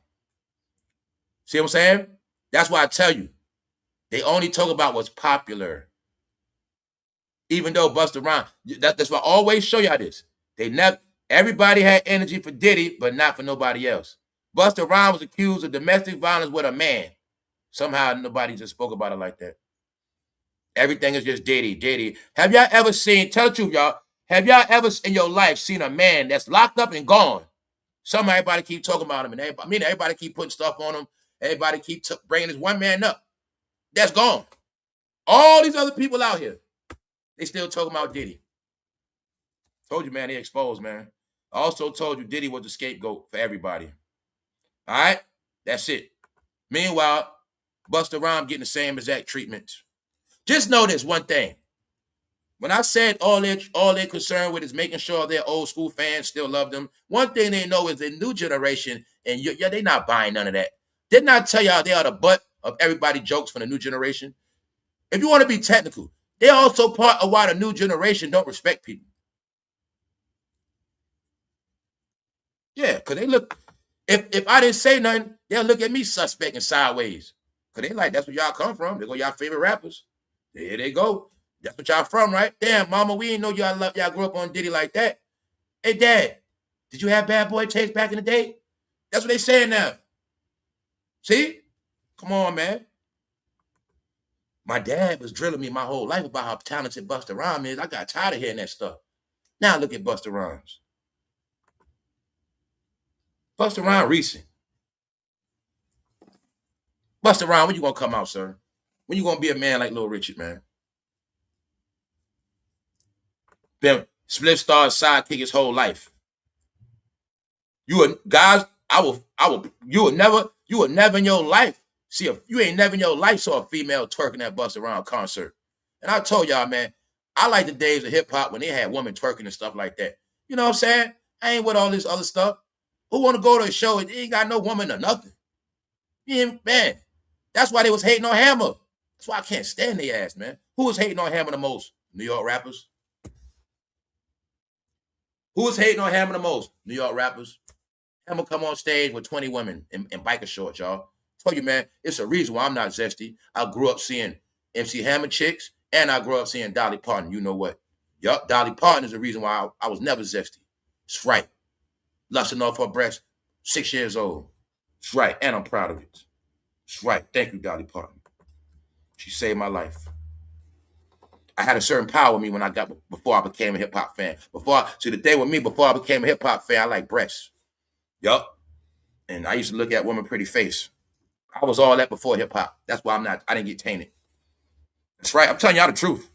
See what I'm saying? That's why I tell you, they only talk about what's popular. Even though Busta Rhymes, that's why I always show y'all this. Everybody had energy for Diddy, but not for nobody else. Busta Rhymes was accused of domestic violence with a man. Somehow nobody just spoke about it like that. Everything is just Diddy. Have y'all ever seen, tell the truth, y'all, have y'all ever in your life seen a man that's locked up and gone? Somehow everybody keep talking about him, and everybody keep putting stuff on him. Everybody keep bringing this one man up. That's gone. All these other people out here, they still talking about Diddy. Told you, man, they exposed, man. I also told you Diddy was the scapegoat for everybody. All right? That's it. Meanwhile, Busta Rhymes getting the same exact treatment. Just know this one thing. When I said all they're concerned with is making sure their old school fans still love them, one thing they know is the new generation, and they're not buying none of that. Didn't I tell y'all they are the butt of everybody's jokes from the new generation? If you want to be technical, they're also part of why the new generation don't respect people. Yeah, because they look, if I didn't say nothing, they'll look at me suspect and sideways. Because they like, that's where y'all come from. They go, y'all favorite rappers. There they go. That's what y'all from, right? Damn, mama, we didn't know y'all grew up on Diddy like that. Hey, Dad, did you have bad boy taste back in the day? That's what they saying now. See? Come on, man. My dad was drilling me my whole life about how talented Busta Rhymes is. I got tired of hearing that stuff. Now look at Busta Rhymes. Busta Rhymes recent. Busta Rhymes, when you gonna come out, sir? When you gonna be a man like Lil Richard, man? Been split star sidekick his whole life. You would never in your life you ain't never in your life saw a female twerking at Busta Rhymes concert. And I told y'all, man, I like the days of hip hop when they had women twerking and stuff like that. You know what I'm saying? I ain't with all this other stuff. Who want to go to a show and ain't got no woman or nothing? Man, that's why they was hating on Hammer. That's why I can't stand their ass, man. Who was hating on Hammer the most? New York rappers. Who was hating on Hammer the most? New York rappers. Hammer come on stage with 20 women in biker shorts, y'all. I told you, man, it's a reason why I'm not zesty. I grew up seeing MC Hammer chicks, and I grew up seeing Dolly Parton. You know what? Yup, Dolly Parton is the reason why I was never zesty. It's right. Lusting off her breast, 6 years old. It's right, and I'm proud of it. It's right. Thank you, Dolly Parton. She saved my life. I had a certain power with me before I became a hip hop fan. Before I became a hip hop fan, I like breasts. Yup. And I used to look at women pretty face. I was all that before hip hop. That's why I didn't get tainted. That's right. I'm telling y'all the truth.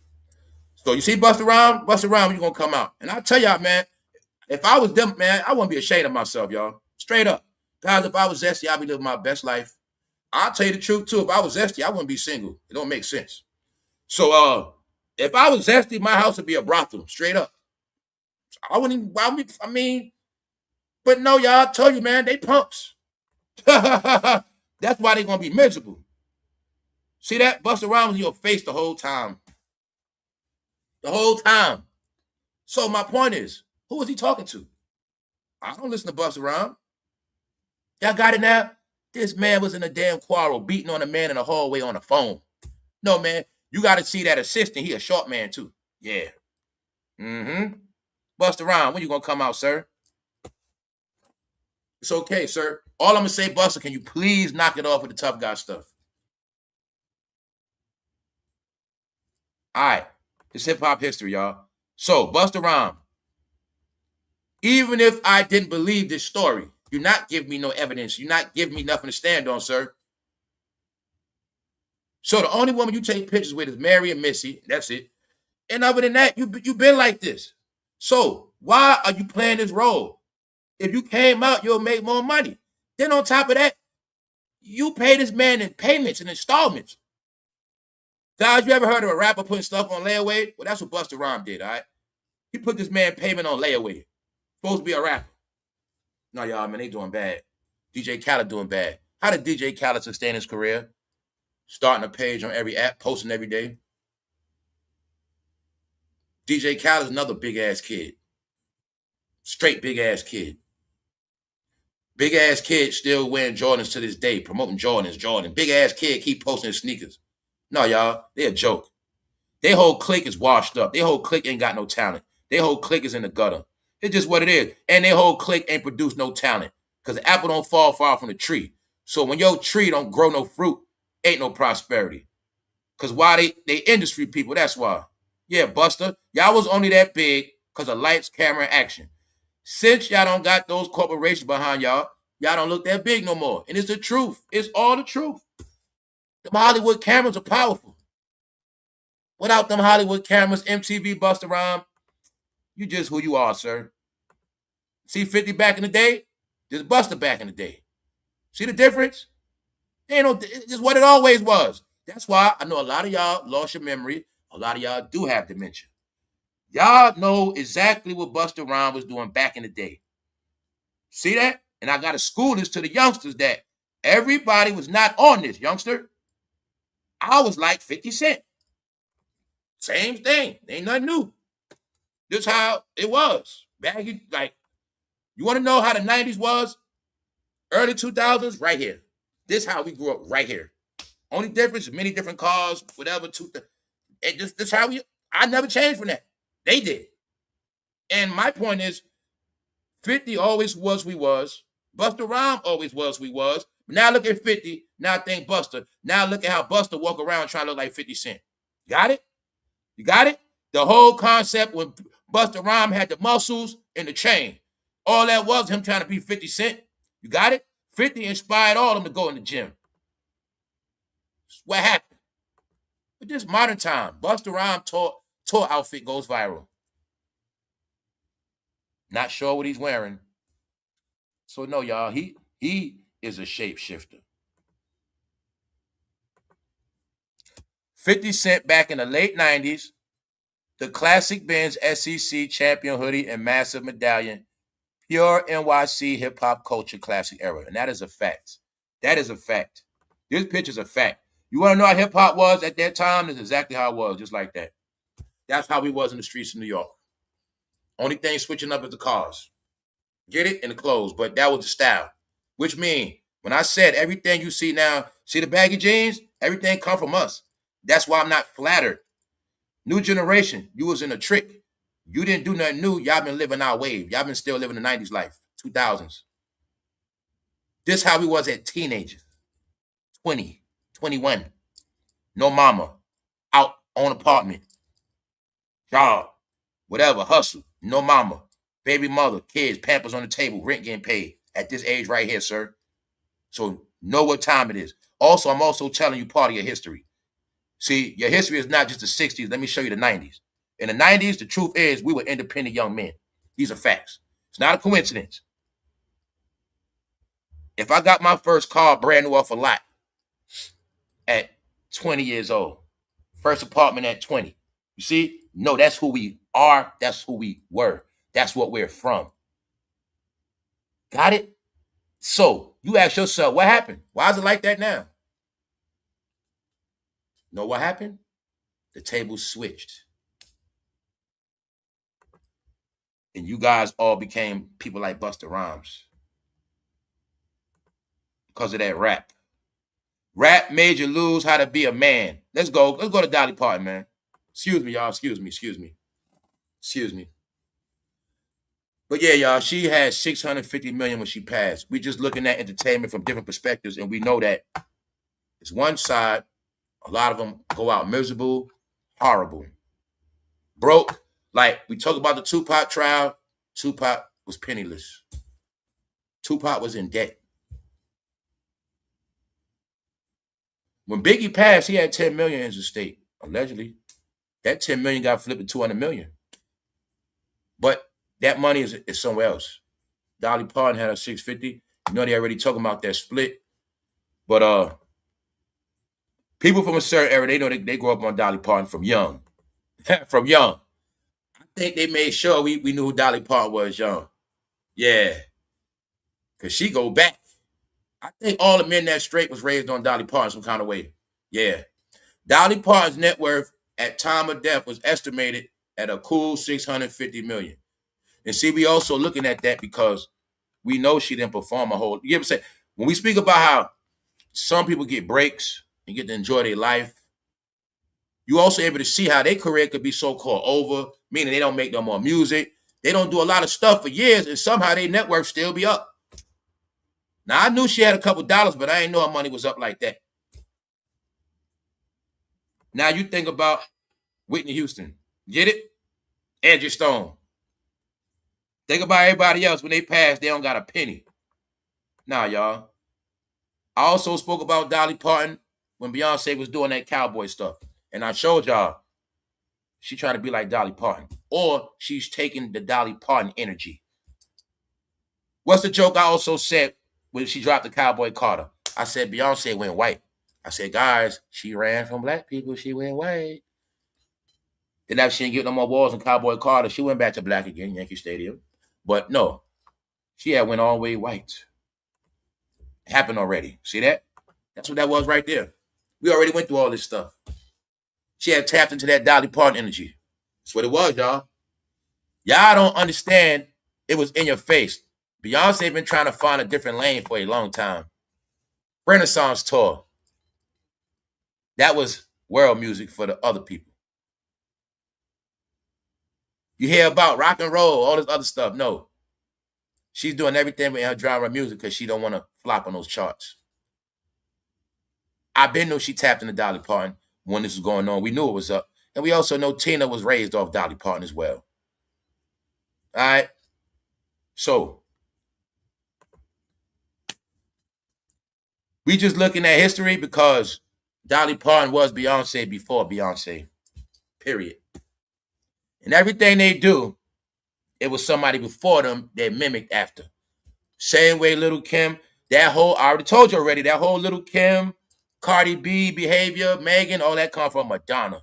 So you see Busta Rhymes when you gonna come out. And I tell y'all, man, if I was them, man, I wouldn't be ashamed of myself, y'all. Straight up. Guys, if I was zesty, I'd be living my best life. I'll tell you the truth, too. If I was zesty, I wouldn't be single. It don't make sense. So, if I was zesty, my house would be a brothel, straight up. I mean, but no, y'all, I told you, man, they punks. That's why they're going to be miserable. See that? Busta Rhymes in your face the whole time. The whole time. So my point is, who was he talking to? I don't listen to Busta Rhymes. Y'all got it now? This man was in a damn quarrel, beating on a man in the hallway on the phone. No, man, you got to see that assistant. He a short man, too. Yeah. Busta Rhymes, when you going to come out, sir? It's okay, sir. All I'm going to say, Busta, can you please knock it off with the tough guy stuff? All right. It's hip-hop history, y'all. So, Busta Rhymes. Even if I didn't believe this story, you're not giving me no evidence. You're not giving me nothing to stand on, sir. So the only woman you take pictures with is Mary and Missy. That's it. And other than that, you've been like this. So why are you playing this role? If you came out, you'll make more money. Then on top of that, you pay this man in payments and installments. Guys, you ever heard of a rapper putting stuff on layaway? Well, that's what Busta Rhymes did, all right? He put this man payment on layaway. Supposed to be a rapper. No, y'all, man, they doing bad. DJ Khaled doing bad. How did DJ Khaled sustain his career? Starting a page on every app, posting every day. DJ Khaled is another big-ass kid. Straight big-ass kid. Big-ass kid still wearing Jordans to this day, promoting Jordan. Big-ass kid keep posting his sneakers. No, y'all, they a joke. Their whole clique is washed up. Their whole clique ain't got no talent. Their whole clique is in the gutter. It's just what it is. And their whole clique ain't produced no talent. Because the apple don't fall far from the tree. So when your tree don't grow no fruit, ain't no prosperity. Because why they industry people, that's why. Yeah, Busta, y'all was only that big because of lights, camera, and action. Since y'all don't got those corporations behind y'all, y'all don't look that big no more. And it's the truth. It's all the truth. Them Hollywood cameras are powerful. Without them Hollywood cameras, MTV, Busta Rhymes, you just who you are, sir. See 50 back in the day? This Busta back in the day. See the difference? It's just what it always was. That's why I know a lot of y'all lost your memory. A lot of y'all do have dementia. Y'all know exactly what Busta Rhymes was doing back in the day. See that? And I got to school this to the youngsters that everybody was not on this, youngster. I was like 50 Cent. Same thing. Ain't nothing new. This how it was. Baggy, like, you want to know how the 90s was? Early 2000s, right here. This how we grew up, right here. Only difference, many different cars, whatever. This how I never changed from that. They did. And my point is, 50 always was we was. Busta Rhymes always was we was. Now look at 50. Now think Busta. Now look at how Busta walk around trying to look like 50 Cent. Got it? You got it? The whole concept when Busta Rhymes had the muscles and the chain. All that was him trying to be 50 Cent. You got it? 50 inspired all of them to go in the gym. That's what happened. But this modern time, Busta Rhymes tour outfit goes viral. Not sure what he's wearing. So no, y'all, he is a shapeshifter. 50 Cent back in the late 90s, the classic Benz SEC champion hoodie and massive medallion, pure NYC hip-hop culture classic era. And that is a fact. That is a fact. This picture's a fact. You want to know how hip-hop was at that time? That's exactly how it was, just like that. That's how we was in the streets of New York. Only thing switching up is the cars. Get it? And the clothes. But that was the style. Which means, when I said everything you see now, see the baggy jeans? Everything come from us. That's why I'm not flattered. New generation, you was in a trick. You didn't do nothing new. Y'all been living our wave. Y'all been still living the 90s life, 2000s. This how we was at teenagers. 20, 21. No mama. Out on apartment. Job. Whatever. Hustle. No mama. Baby mother. Kids. Pampers on the table. Rent getting paid. At this age right here, sir. So know what time it is. Also, I'm also telling you part of your history. See, your history is not just the 60s. Let me show you the 90s. In the 90s, the truth is we were independent young men. These are facts. It's not a coincidence. If I got my first car brand new off a lot at 20 years old, first apartment at 20, you see? No, that's who we are. That's who we were. That's what we're from. Got it? So you ask yourself, what happened? Why is it like that now? Know what happened? The table switched. And you guys all became people like Busta Rhymes. Because of that rap. Rap made you lose how to be a man. Let's go to Dolly Parton, man. Excuse me, y'all. Excuse me. But yeah, y'all, she had 650 million when she passed. We just looking at entertainment from different perspectives, and we know that it's one side. A lot of them go out miserable, Horrible. Broke. Like, we talk about the Tupac trial. Tupac was penniless. Tupac was in debt. When Biggie passed, he had 10 million in his estate, allegedly. That 10 million got flipped to 200 million. But that money is somewhere else. Dolly Parton had a 650. You know, they already talking about that split. But people from a certain era, they know they grew up on Dolly Parton from young. From young. I think they made sure we knew who Dolly Parton was young. Yeah. Because she go back. I think all the men that straight was raised on Dolly Parton some kind of way. Yeah. Dolly Parton's net worth at time of death was estimated at a cool 650 million. And see, we also looking at that because we know she didn't perform a whole. You ever say, when we speak about how some people get breaks and get to enjoy their life, you also able to see how their career could be so-called over, meaning they don't make no more music. They don't do a lot of stuff for years, and somehow their net worth still be up. Now, I knew she had a couple dollars, but I didn't know her money was up like that. Now, you think about Whitney Houston. Get it? Angie Stone. Think about everybody else. When they pass, they don't got a penny. Nah, y'all. I also spoke about Dolly Parton when Beyonce was doing that cowboy stuff. And I showed y'all she tried to be like Dolly Parton. Or she's taking the Dolly Parton energy. What's the joke I also said when she dropped the Cowboy Carter? I said Beyonce went white. I said, guys, she ran from black people. She went white. Then after she didn't get no more walls in Cowboy Carter, she went back to black again, Yankee Stadium. But no, she had went all the way white. It happened already. See that? That's what that was right there. We already went through all this stuff. She had tapped into that Dolly Parton energy. That's what it was, y'all. Y'all don't understand. It was in your face. Beyonce been trying to find a different lane for a long time. Renaissance tour. That was world music for the other people. You hear about rock and roll, all this other stuff. No. She's doing everything with her genre music because she don't want to flop on those charts. I been knew she tapped into Dolly Parton when this was going on. We knew it was up. And we also know Tina was raised off Dolly Parton as well. All right? So, we just looking at history because Dolly Parton was Beyonce before Beyonce. Period. And everything they do, it was somebody before them that mimicked after. Same way Little Kim, that whole, I already told you already, that whole Little Kim, Cardi B behavior, Megan, all that come from Madonna.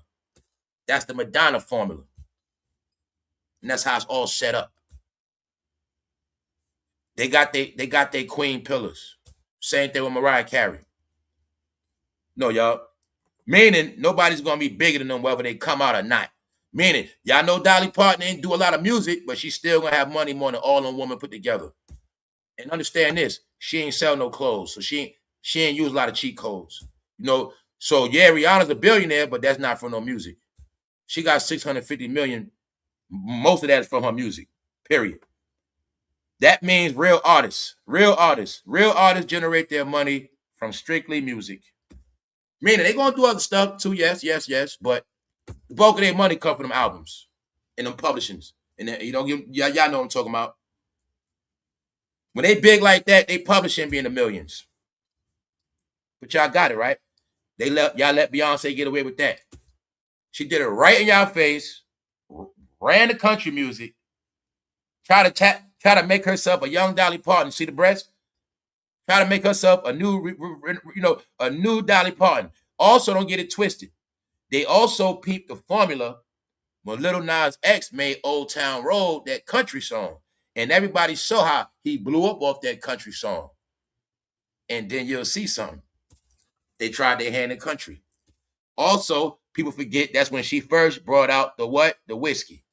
That's the Madonna formula. And that's how it's all set up. They got their queen pillars. Same thing with Mariah Carey. No, y'all. Meaning nobody's going to be bigger than them whether they come out or not. Meaning, y'all know Dolly Parton didn't do a lot of music, but she's still going to have money more than all them women put together. And understand this, she ain't sell no clothes, so she ain't use a lot of cheat codes. You know, so yeah, Rihanna's a billionaire, but that's not from no music. She got 650 million. Most of that is from her music, period. That means real artists generate their money from strictly music. Meaning they're going to do other stuff too, yes, but the bulk of their money come from them albums and them publishings. And then, you know, y'all know what I'm talking about. When they big like that, they publishing be in the millions. But y'all got it, right? Y'all let Beyonce get away with that. She did it right in y'all face, ran the country music, try to make herself a young Dolly Parton. See the breast? Try to make herself a new Dolly Parton. Also, don't get it twisted. They also peeped the formula when Lil Nas X made Old Town Road, that country song. And everybody saw how he blew up off that country song. And then you'll see something. They tried their hand in country. Also, people forget that's when she first brought out the what? The whiskey.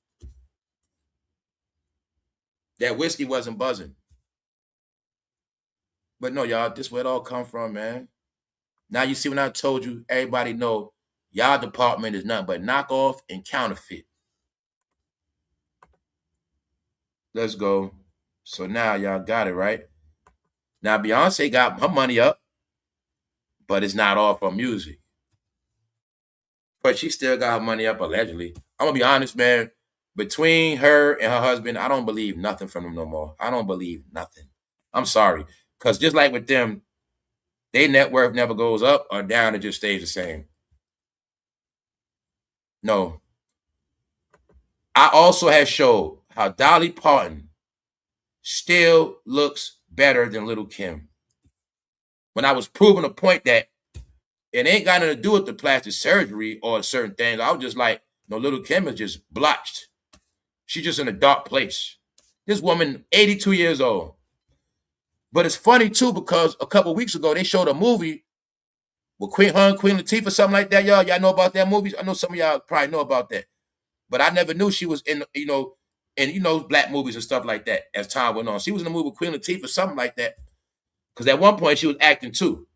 That whiskey wasn't buzzing. But no, y'all, this is where it all come from, man. Now you see when I told you, everybody know y'all department is nothing but knockoff and counterfeit. Let's go. So now y'all got it, right? Now Beyonce got her money up, but it's not all from music. But she still got her money up, allegedly. I'm gonna be honest, man. Between her and her husband, I don't believe nothing from them no more. I don't believe nothing. I'm sorry. Because just like with them, their net worth never goes up or down. It just stays the same. No. I also have showed how Dolly Parton still looks better than Little Kim. When I was proving a point that it ain't got nothing to do with the plastic surgery or certain things, I was just like, no, Little Kim is just blotched. She's just in a dark place. This woman, 82 years old. But it's funny, too, because a couple weeks ago, they showed a movie with Queen Latifah, something like that, y'all. Y'all know about that movie? I know some of y'all probably know about that. But I never knew she was in, black movies and stuff like that as time went on. She was in a movie with Queen Latifah, something like that. Because at one point, she was acting, too.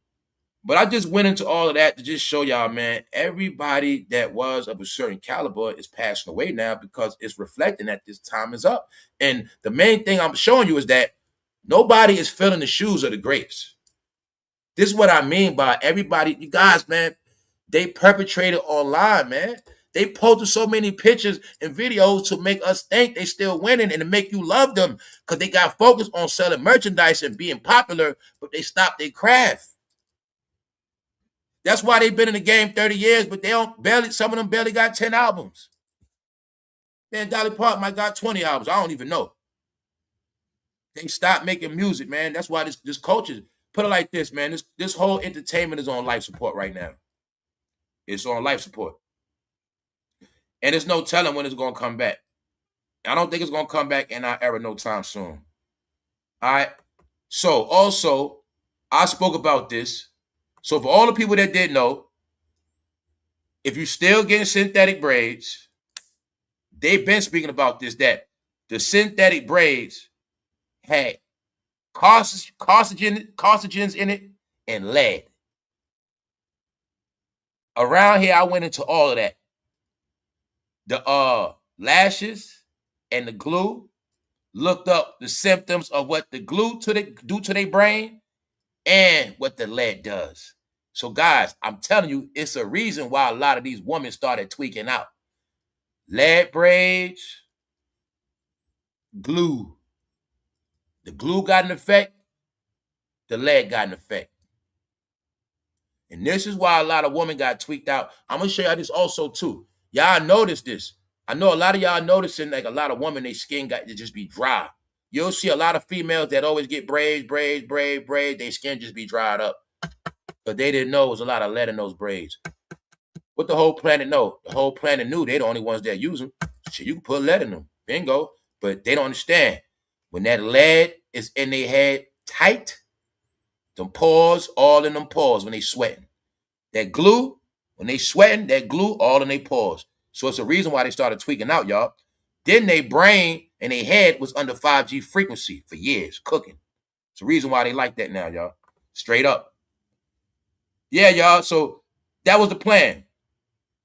But I just went into all of that to just show y'all, man, everybody that was of a certain caliber is passing away now because it's reflecting that this time is up. And the main thing I'm showing you is that nobody is filling the shoes of the greats. This is what I mean by everybody. You guys, man, they perpetrated online, man. They posted so many pictures and videos to make us think they still winning and to make you love them because they got focused on selling merchandise and being popular, but they stopped their craft. That's why they've been in the game 30 years, but some of them barely got 10 albums. Man, Dolly Parton might got 20 albums. I don't even know. They stopped making music, man. That's why this culture, put it like this, man. This whole entertainment is on life support right now. It's on life support. And there's no telling when it's going to come back. I don't think it's going to come back in our era no time soon. All right? So, also, I spoke about this. So for all the people that didn't know, if you're still getting synthetic braids, they've been speaking about this, that the synthetic braids had carcinogens in it and lead. Around here, I went into all of that. The lashes and the glue, looked up the symptoms of what the glue do to their brain and what the lead does. So guys, I'm telling you, it's a reason why a lot of these women started tweaking out. Lead braids, glue. The glue got an effect, the lead got an effect. And this is why a lot of women got tweaked out. I'm going to show y'all this also too. Y'all notice this. I know a lot of y'all noticing like a lot of women, their skin got to just be dry. You'll see a lot of females that always get braids, their skin just be dried up. But they didn't know it was a lot of lead in those braids. What the whole planet know? The whole planet knew they're the only ones that use them. So you can put lead in them. Bingo. But they don't understand. When that lead is in their head tight, them pores, all in them pores when they sweating. That glue, when they sweating, that glue all in their pores. So it's a reason why they started tweaking out, y'all. Then their brain and their head was under 5G frequency for years, cooking. It's the reason why they like that now, y'all. Straight up. Yeah, y'all. So that was the plan.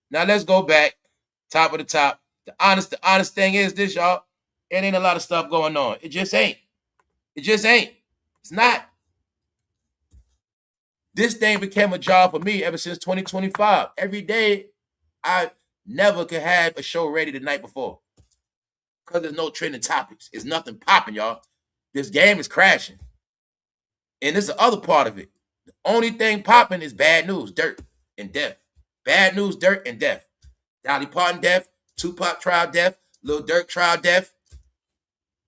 Now let's go back. Top of the top. The honest thing is this, y'all. It ain't a lot of stuff going on. It just ain't. It just ain't. It's not. This thing became a job for me ever since 2025. Every day, I never could have a show ready the night before. Because there's no trending topics. It's nothing popping, y'all. This game is crashing. And this is the other part of it. The only thing popping is bad news, dirt, and death. Bad news, dirt, and death. Dolly Parton death, Tupac trial death, Lil Durk trial death,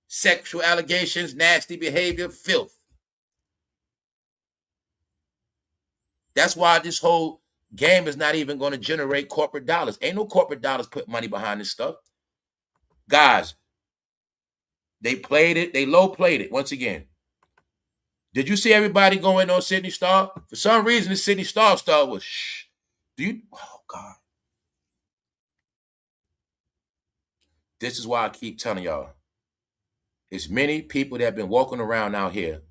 sexual allegations, nasty behavior, filth. That's why this whole game is not even going to generate corporate dollars. Ain't no corporate dollars put money behind this stuff. Guys, they played it. They low played it once again. Did you see everybody going on Sydney Star? For some reason, the Sydney Star was shh. Oh, God. This is why I keep telling y'all. There's many people that have been walking around out here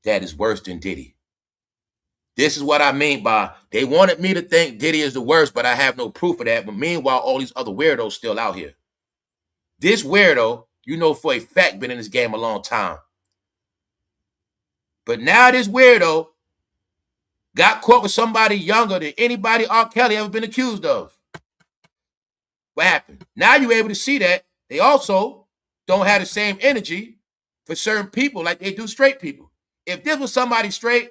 that is worse than Diddy. This is what I mean by they wanted me to think Diddy is the worst, but I have no proof of that. But meanwhile, all these other weirdos still out here. This weirdo, you know for a fact, been in this game a long time. But now this weirdo got caught with somebody younger than anybody R. Kelly ever been accused of. What happened? Now you're able to see that they also don't have the same energy for certain people like they do straight people. If this was somebody straight,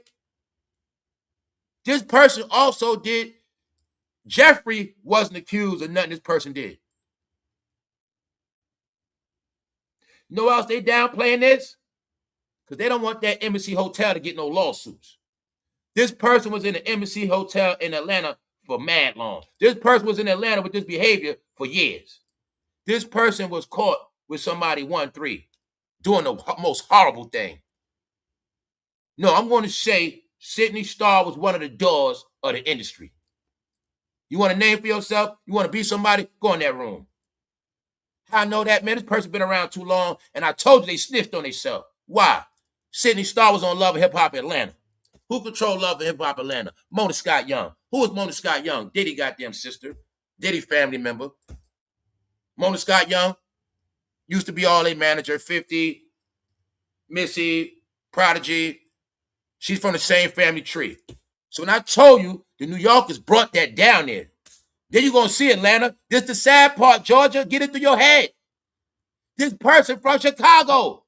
this person also did. Jeffrey wasn't accused of nothing this person did. You know what else they downplaying this? Because they don't want that Embassy Hotel to get no lawsuits. This person was in the Embassy Hotel in Atlanta for mad long. This person was in Atlanta with this behavior for years. This person was caught with somebody 1-3 doing the most horrible thing. No, I'm going to say Sydney Starr was one of the doors of the industry. You want a name for yourself? You want to be somebody? Go in that room. How I know that, man? This person been around too long, and I told you they snitched on themselves. Why? Sydney Starr was on Love and Hip Hop Atlanta. Who controlled Love and Hip Hop Atlanta? Mona Scott Young. Who was Mona Scott Young? Diddy goddamn sister. Diddy family member. Mona Scott Young used to be all a manager. 50, Missy, Prodigy. She's from the same family tree. So when I told you, the New Yorkers brought that down there. Then you're going to see Atlanta. This the sad part, Georgia. Get it through your head. This person from Chicago.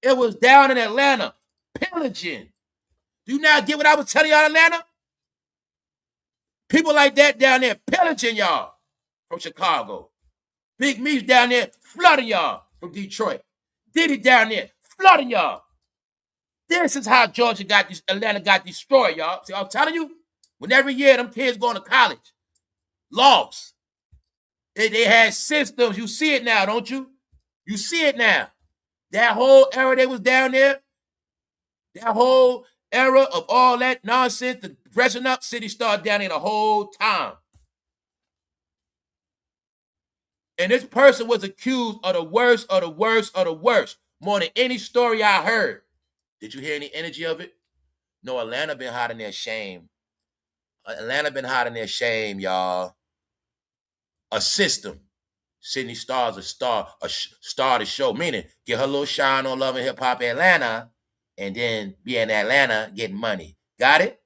It was down in Atlanta. Pillaging. Do you now get what I was telling y'all, Atlanta? People like that down there pillaging y'all from Chicago. Big Meech down there flooding y'all from Detroit. Diddy down there flooding y'all. This is how Atlanta got destroyed, y'all. See, I'm telling you, when every year them kids going to college, lost. They had systems. You see it now, don't you? You see it now. That whole era they was down there, that whole era of all that nonsense, the dressing up, City Star down there the whole time. And this person was accused of the worst, of the worst, of the worst. More than any story I heard. Did you hear any energy of it? No, Atlanta been hiding their shame. Atlanta been hiding their shame, y'all. A system. Sydney Starr's a star of the show, meaning get her little shine on Love and Hip Hop Atlanta and then be in Atlanta getting money. Got it?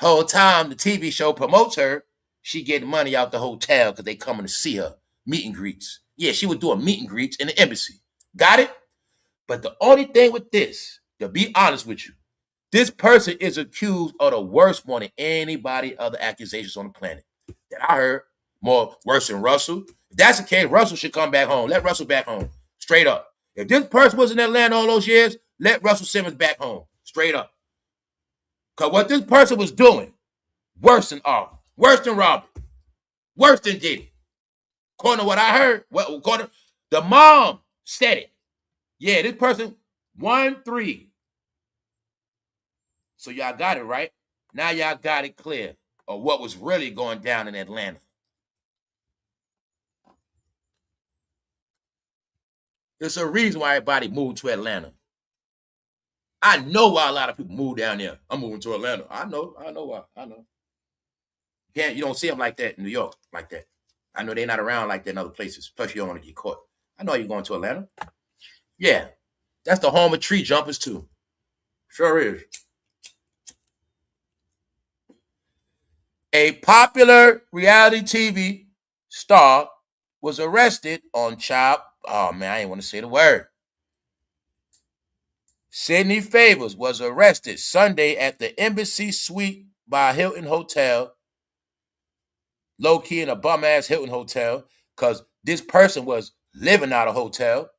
Whole time the TV show promotes her, she getting money out the hotel because they coming to see her. Meet and greets. Yeah, she would do a meet and greets in the embassy. Got it? But the only thing with this, to be honest with you, this person is accused of the worst more than anybody other accusations on the planet that I heard. More worse than Russell. If that's the case, Russell should come back home. Let Russell back home. Straight up. If this person was in Atlanta all those years, let Russell Simmons back home. Straight up. Because what this person was doing, worse than Aubrey, worse than Robert, worse than Diddy. According to what I heard, the mom said it. Yeah, this person, 1-3. So y'all got it, right? Now y'all got it clear of what was really going down in Atlanta. There's a reason why everybody moved to Atlanta. I know why a lot of people move down there. I'm moving to Atlanta. I know why. I know. You don't see them like that in New York, like that. I know they're not around like that in other places. Plus, you don't want to get caught. I know you're going to Atlanta. Yeah. That's the home of tree jumpers, too. Sure is. A popular reality TV star was arrested on child. Oh, man, I ain't want to say the word. Sydney Favors was arrested Sunday at the Embassy Suite by Hilton Hotel. Low-key in a bum-ass Hilton Hotel. Because this person was living out of hotel.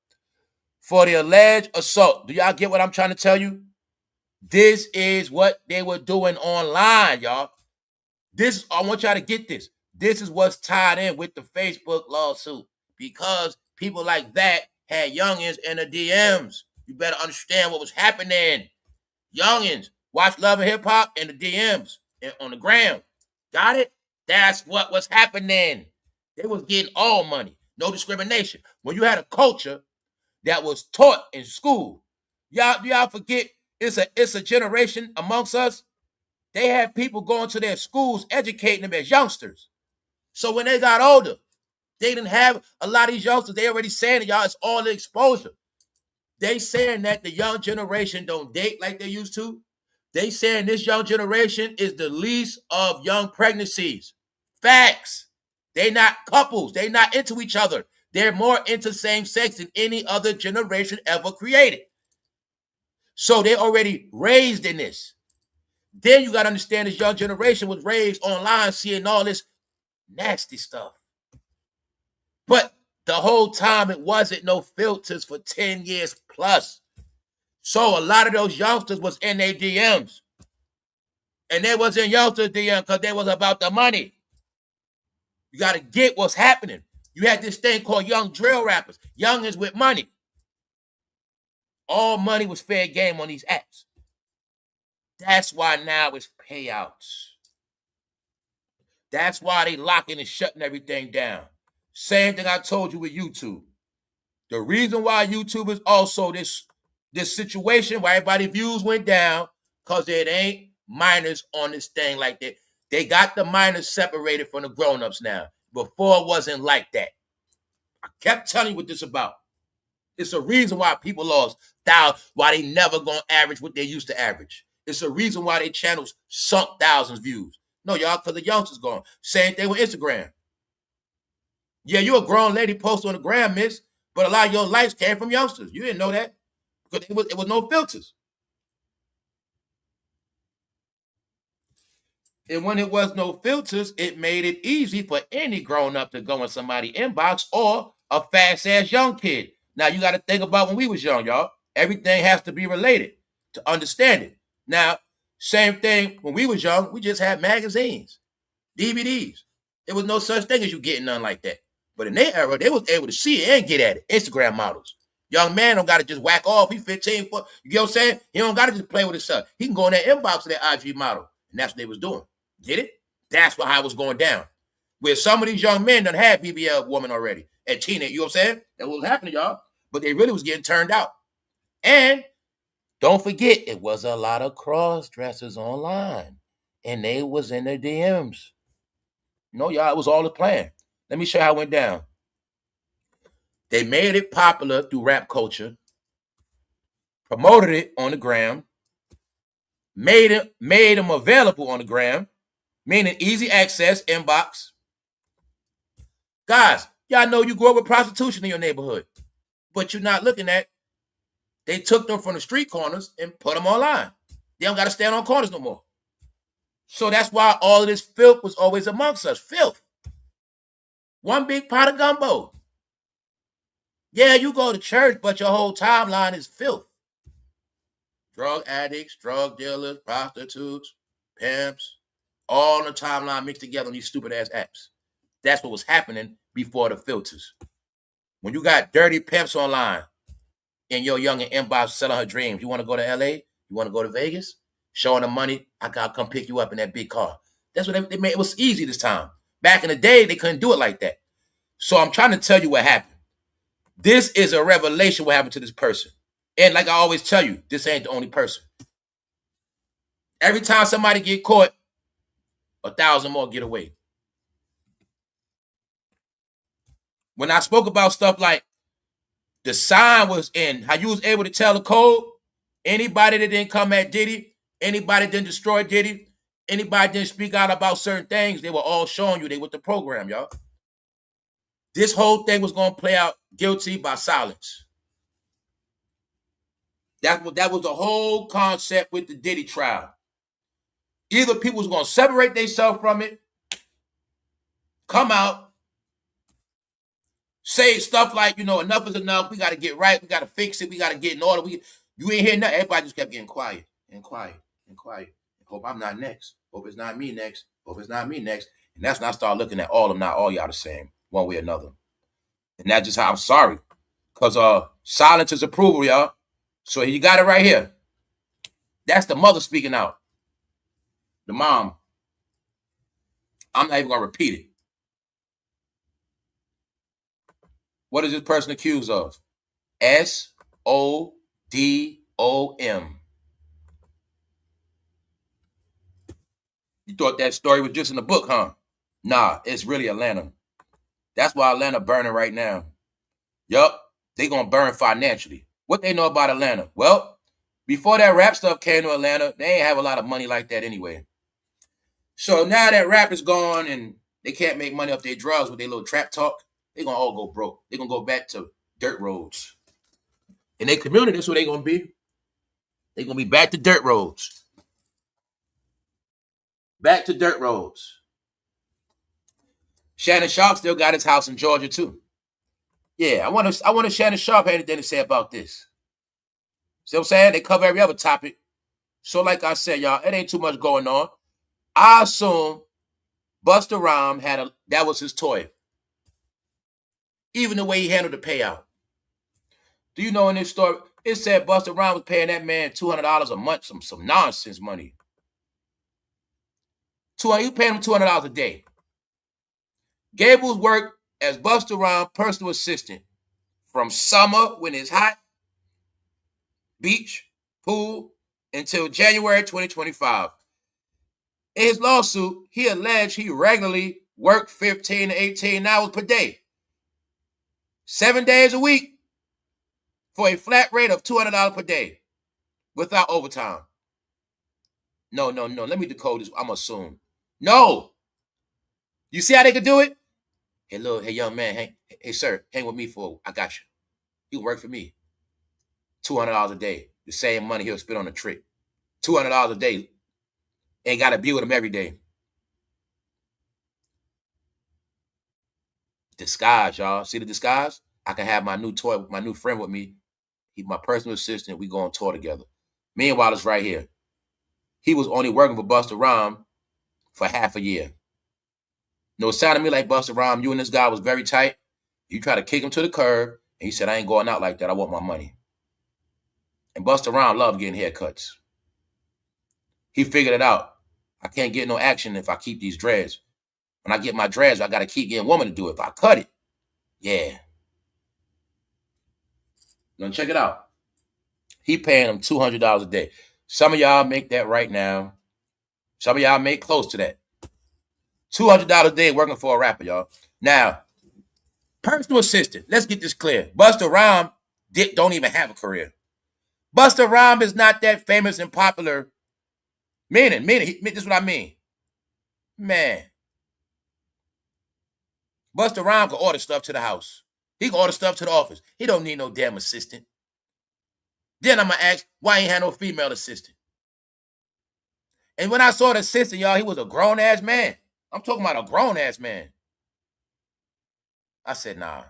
For the alleged assault. Do y'all get what I'm trying to tell you? This is what they were doing online, y'all. I want y'all to get this. This is what's tied in with the Facebook lawsuit. Because people like that had youngins in the DMs. You better understand what was happening. Youngins, watch Love and Hip Hop in the DMs on the gram. Got it? That's what was happening. They was getting all money. No discrimination. When you had a culture that was taught in school, y'all forget it's a generation amongst us. They had people going to their schools educating them as youngsters. So when they got older, they didn't have a lot of these youngsters. They already saying to y'all, it's all the exposure. They saying that the young generation don't date like they used to. They saying this young generation is the least of young pregnancies. Facts. They're not couples. They're not into each other. They're more into same sex than any other generation ever created. So they're already raised in this. Then you got to understand this young generation was raised online seeing all this nasty stuff. But the whole time it wasn't no filters for 10 years plus. So a lot of those youngsters was in their DMs. And they was in youngsters' DM because they was about the money. You got to get what's happening. You had this thing called young drill rappers. Youngins with money. All money was fair game on these apps. That's why now it's payouts. That's why they locking and shutting everything down. Same thing I told you with YouTube. The reason why YouTube is also this situation where everybody's views went down because it ain't minors on this thing like that. They got the minors separated from the grown-ups now. Before it wasn't like that. I kept telling you what this is about. It's a reason why people lost thousands, why they never gonna average what they used to average. It's a reason why their channels sunk thousands of views. No, y'all, because the youngsters gone. Same thing with Instagram. Yeah, you a grown lady posted on the gram, miss, but a lot of your likes came from youngsters. You didn't know that because it was no filters. And when it was no filters, it made it easy for any grown-up to go in somebody's inbox or a fast-ass young kid. Now, you got to think about when we was young, y'all. Everything has to be related to understand it. Now, same thing when we was young, we just had magazines, DVDs. There was no such thing as you getting none like that. But in their era, they was able to see it and get at it. Instagram models. Young man don't got to just whack off. He 15, you know what I'm saying? He don't got to just play with himself. He can go in that inbox of that IG model. And that's what they was doing. Get it? That's how it was going down. Where some of these young men done had BBL woman already. And teenage, you know what I'm saying? That's what was happening, y'all. But they really was getting turned out. And don't forget, it was a lot of cross-dressers online. And they was in their DMs. No, y'all, it was all a plan. Let me show you how it went down. They made it popular through rap culture, promoted it on the gram, made them available on the gram, meaning easy access, inbox. Guys, y'all know you grew up with prostitution in your neighborhood, but you're not looking at. They took them from the street corners and put them online. They don't got to stand on corners no more. So that's why all of this filth was always amongst us. Filth. One big pot of gumbo. Yeah, you go to church, but your whole timeline is filth. Drug addicts, drug dealers, prostitutes, pimps, all on the timeline mixed together on these stupid-ass apps. That's what was happening before the filters. When you got dirty pimps online in your young inbox selling her dreams, you want to go to LA? You want to go to Vegas? Showing them money, I got to come pick you up in that big car. That's what they made. It was easy this time. Back in the day, they couldn't do it like that. So I'm trying to tell you what happened. This is a revelation what happened to this person. And like I always tell you, this ain't the only person. Every time somebody get caught, 1,000 more get away. When I spoke about stuff like the sign was in, how you was able to tell the code, anybody that didn't come at Diddy, anybody that didn't destroy Diddy, anybody that didn't speak out about certain things, they were all showing you they with the program, y'all. This whole thing was going to play out guilty by silence. That was the whole concept with the Diddy trial. Either people was going to separate themselves from it, come out, say stuff like, enough is enough. We got to get right. We got to fix it. We got to get in order. You ain't hear nothing. Everybody just kept getting quiet and quiet and quiet. Hope I'm not next. Hope it's not me next. Hope it's not me next. And that's when I start looking at all of them. Not all y'all the same, one way or another. And that's just how I'm sorry. Because silence is approval, y'all. So you got it right here. That's the mother speaking out. The mom. I'm not even going to repeat it. What is this person accused of? SODOM. You thought that story was just in the book, huh? Nah, it's really Atlanta. That's why Atlanta burning right now. Yup, they going to burn financially. What they know about Atlanta? Well, before that rap stuff came to Atlanta, they ain't have a lot of money like that anyway. So now that rap is gone and they can't make money off their drugs with their little trap talk, they're going to all go broke. They're going to go back to dirt roads. In their community, that's what they're going to be. They're going to be back to dirt roads. Back to dirt roads. Shannon Sharp still got his house in Georgia, too. Yeah, I want Shannon Sharp had anything to say about this. See what I'm saying? They cover every other topic. So like I said, y'all, it ain't too much going on. I assume Busta Rhymes that was his toy. Even the way he handled the payout. Do you know in this story, it said Busta Rhymes was paying that man $200 a month, some nonsense money. You paying him $200 a day. Gables worked as Busta Rhymes' personal assistant from summer when it's hot, beach, pool, until January 2025. In his lawsuit, he alleged he regularly worked 15 to 18 hours per day, 7 days a week, for a flat rate of $200 per day, without overtime. No. Let me decode this. I'm assuming. No. You see how they could do it? Hey, young man. Hey, sir, hang with me I got you. You work for me. $200 a day. The same money he'll spend on a trick. $200 a day. Ain't got to be with him every day. Disguise, y'all. See the disguise? I can have my new friend with me. He's my personal assistant. We go on tour together. Meanwhile, it's right here. He was only working for Busta Rhymes for half a year. No, it sounded to me like Busta Rhymes, you and this guy was very tight. You try to kick him to the curb, and he said, I ain't going out like that. I want my money. And Busta Rhymes loved getting haircuts. He figured it out. I can't get no action if I keep these dreads. When I get my dreads, I got to keep getting a woman to do it. If I cut it, yeah. Now check it out. He paying him $200 a day. Some of y'all make that right now. Some of y'all make close to that. $200 a day working for a rapper, y'all. Now, personal assistant. Let's get this clear. Busta Rhymes don't even have a career. Busta Rhymes is not that famous and popular. Meaning, this is what I mean. Man. Busta Rhymes can order stuff to the house. He can order stuff to the office. He don't need no damn assistant. Then I'm going to ask, why ain't had no female assistant? And when I saw the assistant, y'all, he was a grown-ass man. I'm talking about a grown-ass man. I said, nah.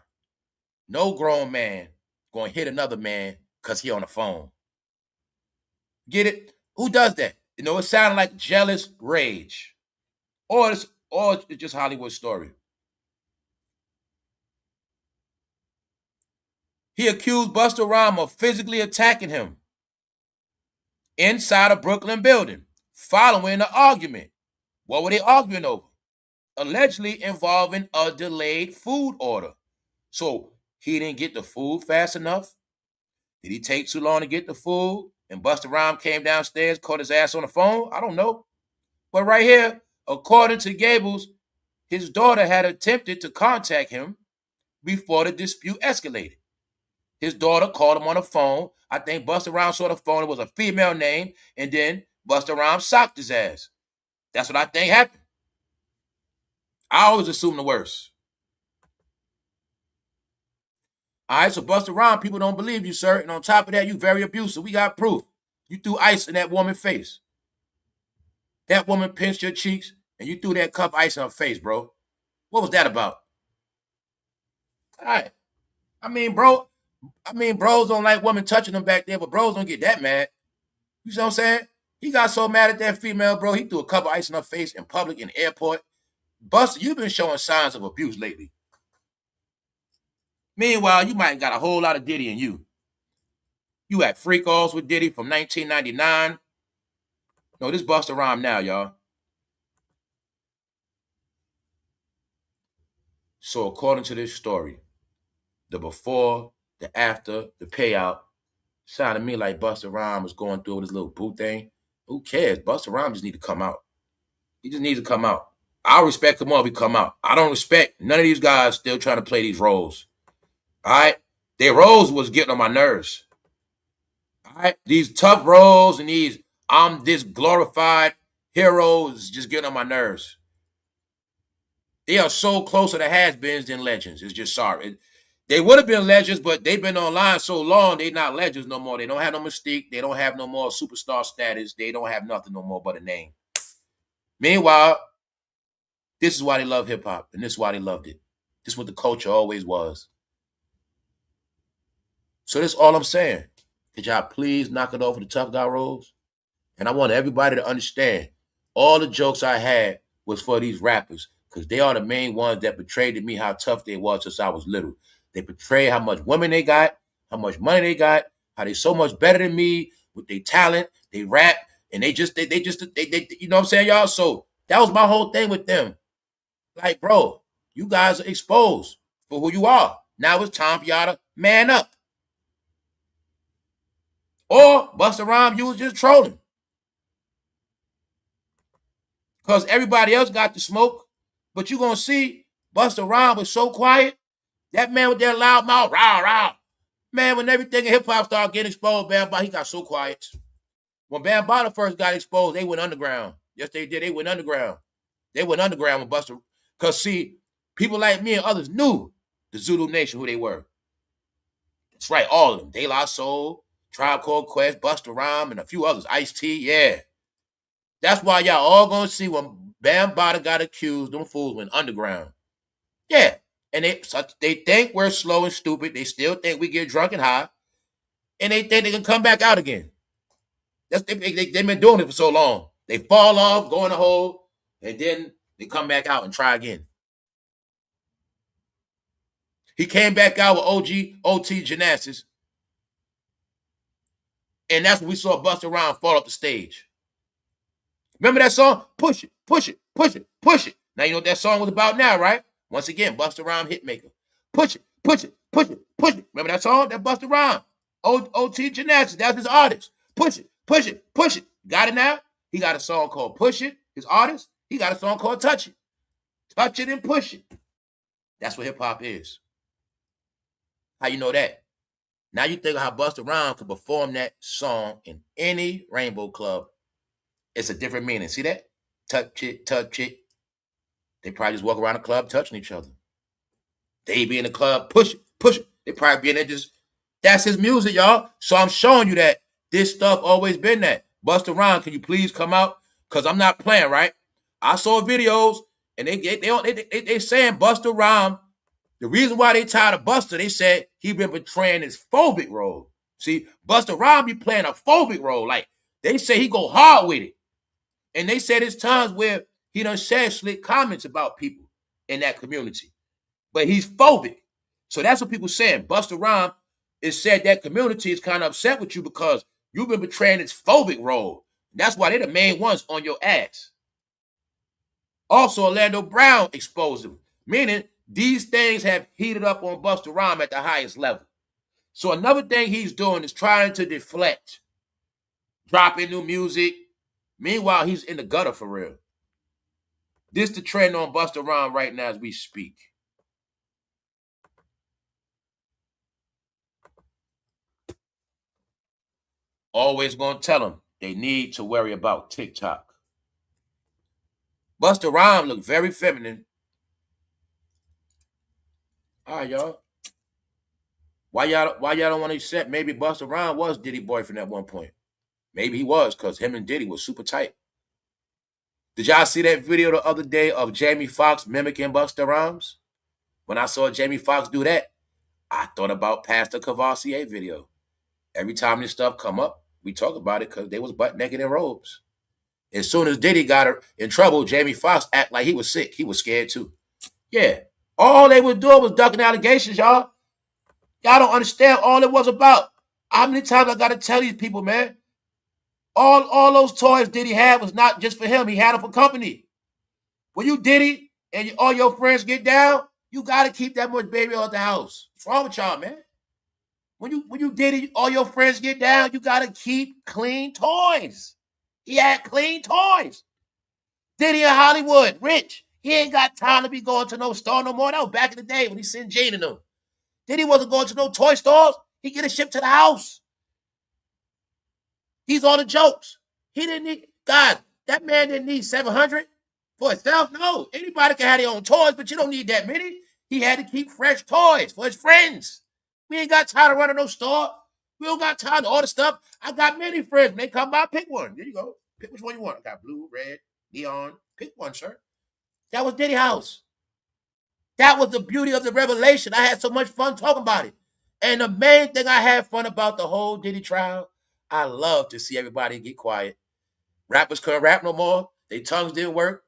No grown man going to hit another man because he on the phone. Get it? Who does that? You know, it sounded like jealous rage. Or it's just Hollywood story. He accused Busta Rhymes of physically attacking him inside a Brooklyn building following the argument. What were they arguing over? Allegedly involving a delayed food order. So he didn't get the food fast enough? Did he take too long to get the food? And Busta Rhymes came downstairs, caught his ass on the phone? I don't know. But right here, according to Gables, his daughter had attempted to contact him before the dispute escalated. His daughter called him on the phone. I think Busta Rhymes saw the phone. It was a female name. And then Busta Rhymes socked his ass. That's what I think happened. I always assume the worst. All right, so Busta Rhymes, people don't believe you, sir. And on top of that, you very abusive. We got proof. You threw ice in that woman's face. That woman pinched your cheeks, and you threw that cup of ice in her face, bro. What was that about? All right. Bros don't like women touching them back there, but bros don't get that mad. You see what I'm saying? He got so mad at that female, bro, he threw a cup of ice in her face in public, in the airport. Busta, you've been showing signs of abuse lately. Meanwhile, you might got a whole lot of Diddy in you. You had freak offs with Diddy from 1999. No, this Busta Rhymes now, y'all. So according to this story, the before, the after, the payout, sounded to me like Busta Rhymes was going through this little boo thing. Who cares? Busta Rhymes just need to come out. He just needs to come out. I'll respect him more if he come out. I don't respect none of these guys still trying to play these roles. All right? Their roles was getting on my nerves. All right? These tough roles and these I'm this glorified hero is just getting on my nerves. They are so close to the has-beens than legends. It's just sorry. They would have been legends, but they've been online so long, they're not legends no more. They don't have no mystique. They don't have no more superstar status. They don't have nothing no more but a name. Meanwhile, this is why they love hip-hop, and this is why they loved it. This is what the culture always was. So that's all I'm saying. Could y'all please knock it off with the tough guy roles? And I want everybody to understand, all the jokes I had was for these rappers, because they are the main ones that portrayed to me how tough they was since I was little. They portray how much women they got, how much money they got, how they so much better than me with their talent, they rap, and they you know what I'm saying, y'all? So that was my whole thing with them. Like, bro, you guys are exposed for who you are. Now it's time for y'all to man up. Or Busta Rhymes, you was just trolling. Because everybody else got the smoke, but you going to see Busta Rhymes was so quiet. That man with that loud mouth, rah, rah. Man, when everything in hip-hop started getting exposed, Bam Bada, he got so quiet. When Bam Bada first got exposed, they went underground. Yes, they did. They went underground. They went underground with Busta. Because, see, people like me and others knew the Zulu Nation, who they were. That's right, all of them. De La Soul, Tribe Called Quest, Busta Rhymes, and a few others. Ice-T, yeah. That's why y'all all going to see when Bam Bada got accused, them fools went underground. Yeah. And they think we're slow and stupid. They still think we get drunk and high. And they think they can come back out again. They've been doing it for so long. They fall off, go in a hole, and then they come back out and try again. He came back out with OT Genesis. And that's when we saw Busta Rhymes fall off the stage. Remember that song? Push it, push it, push it, push it. Now you know what that song was about now, right? Once again, Busta Rhymes Hitmaker. Push it, push it, push it, push it. Remember that song? That Busta Rhymes. OT Genesis. That's his artist. Push it, push it, push it. Got it now? He got a song called Push It. His artist. He got a song called Touch It. Touch it and push it. That's what hip-hop is. How you know that? Now you think of how Busta Rhymes could perform that song in any Rainbow Club. It's a different meaning. See that? Touch it, touch it. They probably just walk around the club touching each other. They be in the club, push it, push it. They probably be in there just, that's his music, y'all. So I'm showing you that this stuff always been that. Busta Rhymes, can you please come out? Because I'm not playing, right? I saw videos, and they saying Busta Rhymes, the reason why they tired of Busta, they said he been portraying his phobic role. See, Busta Rhymes be playing a phobic role. Like, they say he go hard with it. And they said there's times where he done said slick comments about people in that community. But he's phobic. So that's what people saying. Busta Rhymes is said that community is kind of upset with you because you've been portraying this phobic role. That's why they're the main ones on your ass. Also, Orlandobrown exposed him, meaning these things have heated up on Busta Rhymes at the highest level. So another thing he's doing is trying to deflect, dropping new music. Meanwhile, he's in the gutter for real. This the trend on Busta Rhymes right now as we speak. Always going to tell them they need to worry about TikTok. Busta Rhymes look very feminine. All right, y'all. Why y'all don't want to accept maybe Busta Rhymes was Diddy's boyfriend at one point? Maybe he was, because him and Diddy was super tight. Did y'all see that video the other day of Jamie Foxx mimicking Busta Rhymes? When I saw Jamie Foxx do that, I thought about Pastor Cavassier video. Every time this stuff come up, we talk about it because they was butt naked in robes. As soon as Diddy got her in trouble, Jamie Foxx act like he was sick. He was scared too. Yeah. All they was doing was ducking allegations, y'all. Y'all don't understand all it was about. How many times I got to tell these people, man? All those toys Diddy had was not just for him. He had them for company. When you Diddy and all your friends get down, you got to keep that much baby out the house. What's wrong with y'all, man? When you Diddy, all your friends get down, you got to keep clean toys. He had clean toys. Diddy in Hollywood, rich. He ain't got time to be going to no store no more. That was back in the day when he sent Jane in them. Diddy wasn't going to no toy stores. He get it shipped to the house. These are the jokes. He didn't need, guys, that man didn't need 700. For itself? No. Anybody can have their own toys, but you don't need that many. He had to keep fresh toys for his friends. We ain't got time to run to no store. We don't got time to order stuff. I got many friends. When they come by, pick one. There you go. Pick which one you want. I got blue, red, neon. Pick one, sir. That was Diddy house. That was the beauty of the revelation. I had so much fun talking about it. And the main thing I had fun about the whole Diddy trial, I love to see everybody get quiet. Rappers couldn't rap no more. Their tongues didn't work.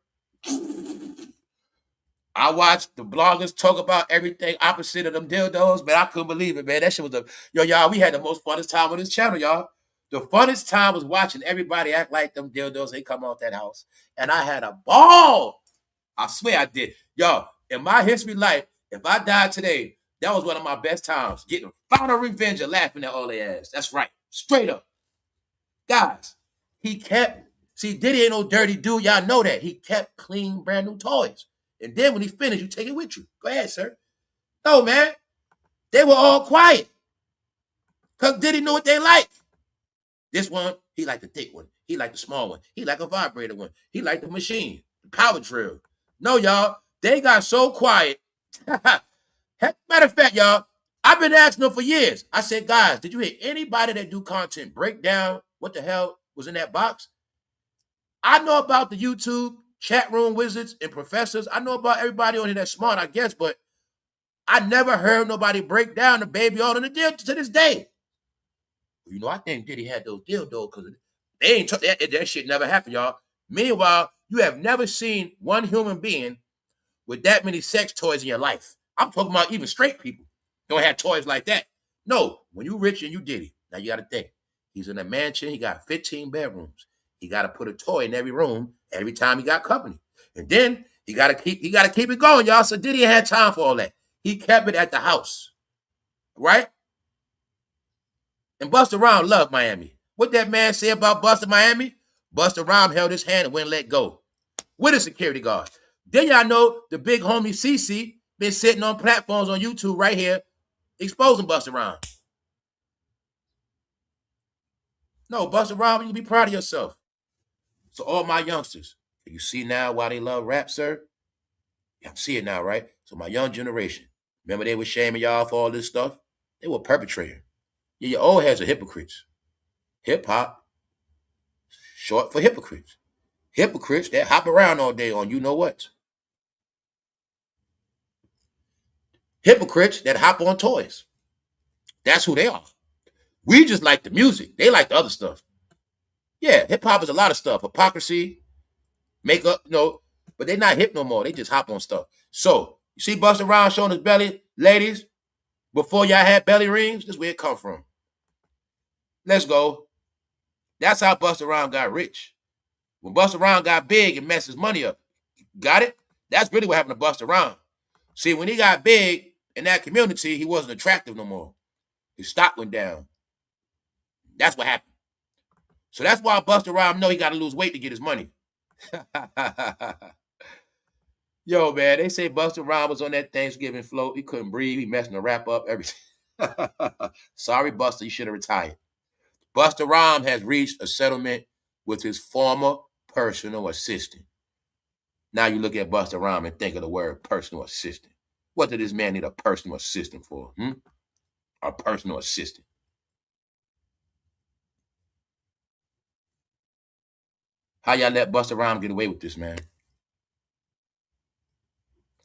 I watched the bloggers talk about everything opposite of them dildos, man. I couldn't believe it, man. That shit was y'all, we had the most funnest time on this channel, y'all. The funnest time was watching everybody act like them dildos. They come out that house. And I had a ball. I swear I did. Y'all, in my history life, if I died today, that was one of my best times. Getting final revenge and laughing at all their ass. That's right. Straight up. Guys, he kept, see, Diddy ain't no dirty dude. Y'all know that. He kept clean, brand new toys. And then when he finished, you take it with you. Go ahead, sir. No, man. They were all quiet. Because Diddy knew what they like. This one, he liked the thick one. He liked the small one. He liked a vibrator one. He liked the machine, the power drill. No, y'all. They got so quiet. Matter of fact, y'all, I've been asking them for years. I said, guys, did you hear anybody that do content break down what the hell was in that box? I know about the YouTube chat room wizards and professors. I know about everybody on here that's smart, I guess, but I never heard nobody break down the baby all in the deal to this day. You know, I think Diddy had those dildos because they ain't that shit never happened, y'all. Meanwhile, you have never seen one human being with that many sex toys in your life. I'm talking about even straight people don't have toys like that. No, when you rich and you Diddy, now you got to think. He's in a mansion. He got 15 bedrooms. He got to put a toy in every room every time he got company. And then he got to keep it going, y'all. So Diddy had time for all that. He kept it at the house, right? And Busta Rhymes loved Miami. What that man say about Busta Miami? Busta Rhymes held his hand and wouldn't let go. With a security guard. Then y'all know the big homie CC been sitting on platforms on YouTube right here exposing Busta Rhymes. No, Busta Rhymes, you be proud of yourself. So all my youngsters, you see now why they love rap, sir? Y'all see it now, right? So my young generation, remember they were shaming y'all for all this stuff? They were perpetrating. Yeah, your old heads are hypocrites. Hip-hop, short for hypocrites. Hypocrites that hop around all day on you know what. Hypocrites that hop on toys. That's who they are. We just like the music. They like the other stuff. Yeah, hip-hop is a lot of stuff. Hypocrisy, makeup, but they're not hip no more. They just hop on stuff. So, you see Busta Rhymes showing his belly? Ladies, before y'all had belly rings, this is where it come from. Let's go. That's how Busta Rhymes got rich. When Busta Rhymes got big, it messed his money up. Got it? That's really what happened to Busta Rhymes. See, when he got big in that community, he wasn't attractive no more. His stock went down. That's what happened. So that's why Busta Rhymes know he got to lose weight to get his money. Yo, man, they say Busta Rhymes was on that Thanksgiving float. He couldn't breathe. He messing the rap up, everything. Sorry, Busta, you should have retired. Busta Rhymes has reached a settlement with his former personal assistant. Now you look at Busta Rhymes and think of the word personal assistant. What did this man need a personal assistant for? A personal assistant. How y'all let Busta Rhymes get away with this, man?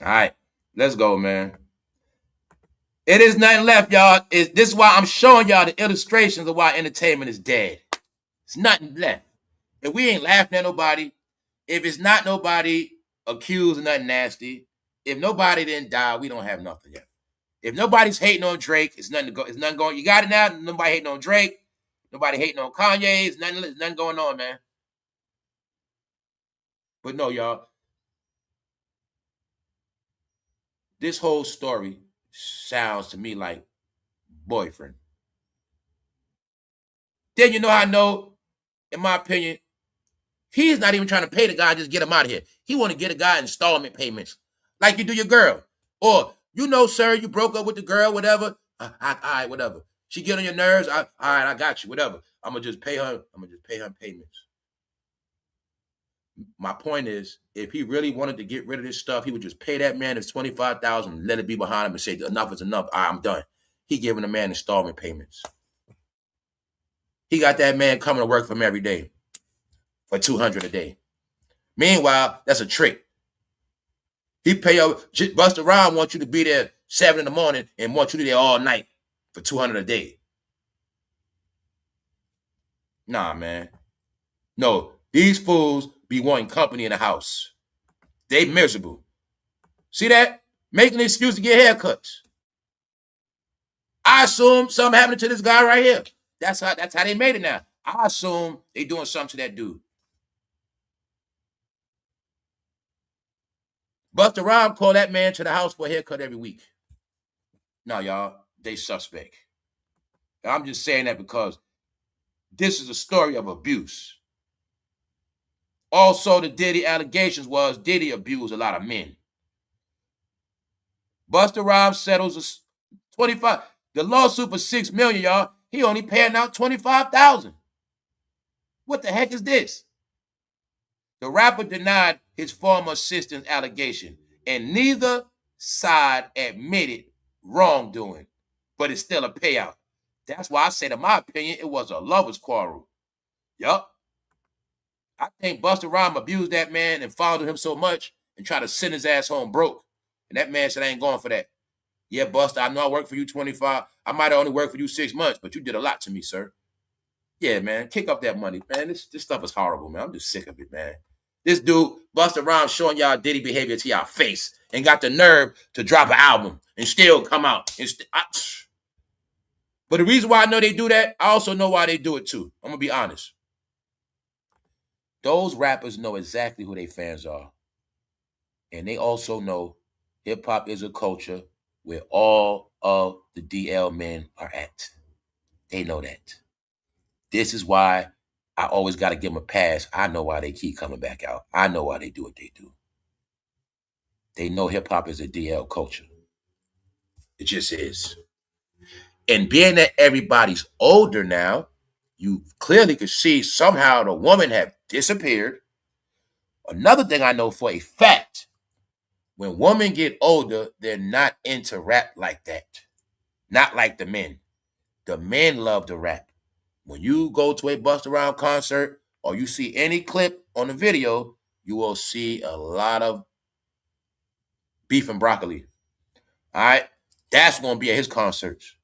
All right, let's go, man. It is nothing left, y'all. This is why I'm showing y'all the illustrations of why entertainment is dead. It's nothing left. If we ain't laughing at nobody, if it's not nobody accused of nothing nasty, if nobody didn't die, we don't have nothing yet. If nobody's hating on Drake, it's nothing going. You got it now. Nobody hating on Drake. Nobody hating on Kanye. It's nothing going on, man. But no, y'all. This whole story sounds to me like boyfriend. Then you know how I know, in my opinion, he's not even trying to pay the guy, just get him out of here. He want to get a guy installment payments, like you do your girl. Or, sir, you broke up with the girl, whatever. All right, whatever. She get on your nerves. All right, I got you, whatever. I'm going to just pay her payments. My point is, if he really wanted to get rid of this stuff, he would just pay that man his $25,000, let it be behind him, and say enough is enough. I'm done. He giving the man installment payments. He got that man coming to work for him every day for $200 a day. Meanwhile, that's a trick. He pay up. Busta Rhymes wants you to be there 7 in the morning and wants you to be there all night for $200 a day. Nah, man. No, these fools be wanting company in the house. They miserable. See that? Making an excuse to get haircuts. I assume something happened to this guy right here. That's how they made it now. I assume they doing something to that dude. Busta Rhymes call that man to the house for a haircut every week. No, y'all, they suspect. I'm just saying that because this is a story of abuse. Also, the Diddy allegations was Diddy abused a lot of men. Busta Rhymes settles 25. The lawsuit for $6 million, y'all. He only paying out $25,000. What the heck is this? The rapper denied his former assistant's allegation, and neither side admitted wrongdoing, but it's still a payout. That's why I said, in my opinion, it was a lover's quarrel. Yup. I think Busta Rhymes abused that man and followed him so much and tried to send his ass home broke. And that man said, I ain't going for that. Yeah, Busta, I know I worked for you 25. I might have only worked for you 6 months, but you did a lot to me, sir. Yeah, man, kick up that money, man. This stuff is horrible, man. I'm just sick of it, man. This dude, Busta Rhymes, showing y'all Diddy behavior to y'all face and got the nerve to drop an album and still come out. But the reason why I know they do that, I also know why they do it too. I'm going to be honest. Those rappers know exactly who their fans are. And they also know hip-hop is a culture where all of the DL men are at. They know that. This is why I always got to give them a pass. I know why they keep coming back out. I know why they do what they do. They know hip-hop is a DL culture. It just is. And being that everybody's older now, you clearly could see somehow the woman have disappeared. Another thing I know for a fact, when women get older, they're not into rap like that. Not like the men. The men love to rap. When you go to a Busta Rhymes concert or you see any clip on the video, you will see a lot of beef and broccoli. All right? That's going to be at his concerts.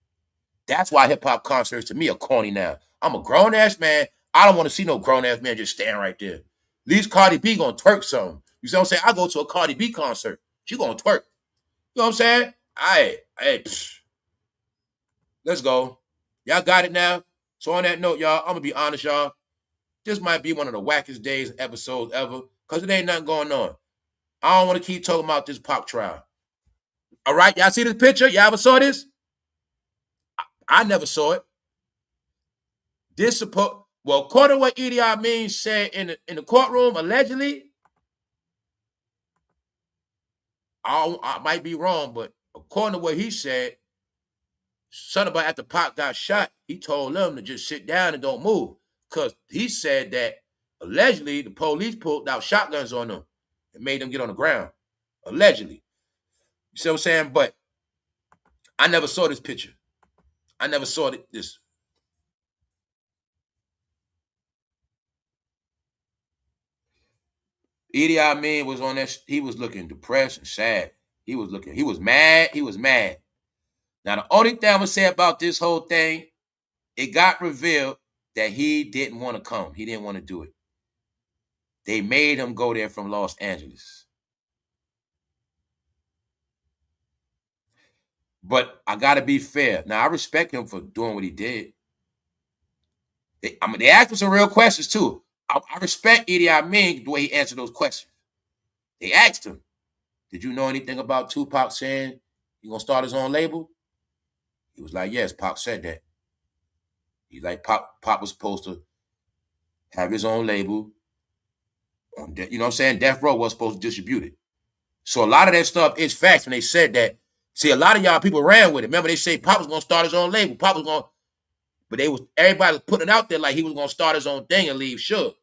That's why hip-hop concerts to me are corny now. I'm a grown-ass man. I don't want to see no grown-ass man just standing right there. At least Cardi B going to twerk something. You see what I'm saying? I go to a Cardi B concert. She going to twerk. You know what I'm saying? Hey, let's go. Y'all got it now? So on that note, y'all, I'm going to be honest, y'all. This might be one of the wackest days episodes ever because it ain't nothing going on. I don't want to keep talking about this Pac trial. All right, y'all see this picture? Y'all ever saw this? I never saw it. Well, according to what Idi Amin said in the courtroom, allegedly, I might be wrong, but according to what he said, something about after Pac got shot, he told them to just sit down and don't move. Because he said that allegedly the police pulled out shotguns on them and made them get on the ground. Allegedly. You see what I'm saying? But I never saw this picture. I never saw this. Idi Amin was on that. He was looking depressed and sad. He was mad. He was mad. Now, the only thing I'm going to say about this whole thing, it got revealed that he didn't want to come. He didn't want to do it. They made him go there from Los Angeles. But I got to be fair. Now, I respect him for doing what he did. They asked him some real questions, too. I respect Idi Amin the way he answered those questions. They asked him, did you know anything about Tupac saying he's going to start his own label? He was like, yes, Pac said that. He's like, Pac was supposed to have his own label. You know what I'm saying? Death Row was supposed to distribute it. So a lot of that stuff is facts when they said that. See, a lot of y'all people ran with it. Remember, they say Pac was going to start his own label. Pac was going to, but everybody was putting it out there like he was going to start his own thing and leave Suge.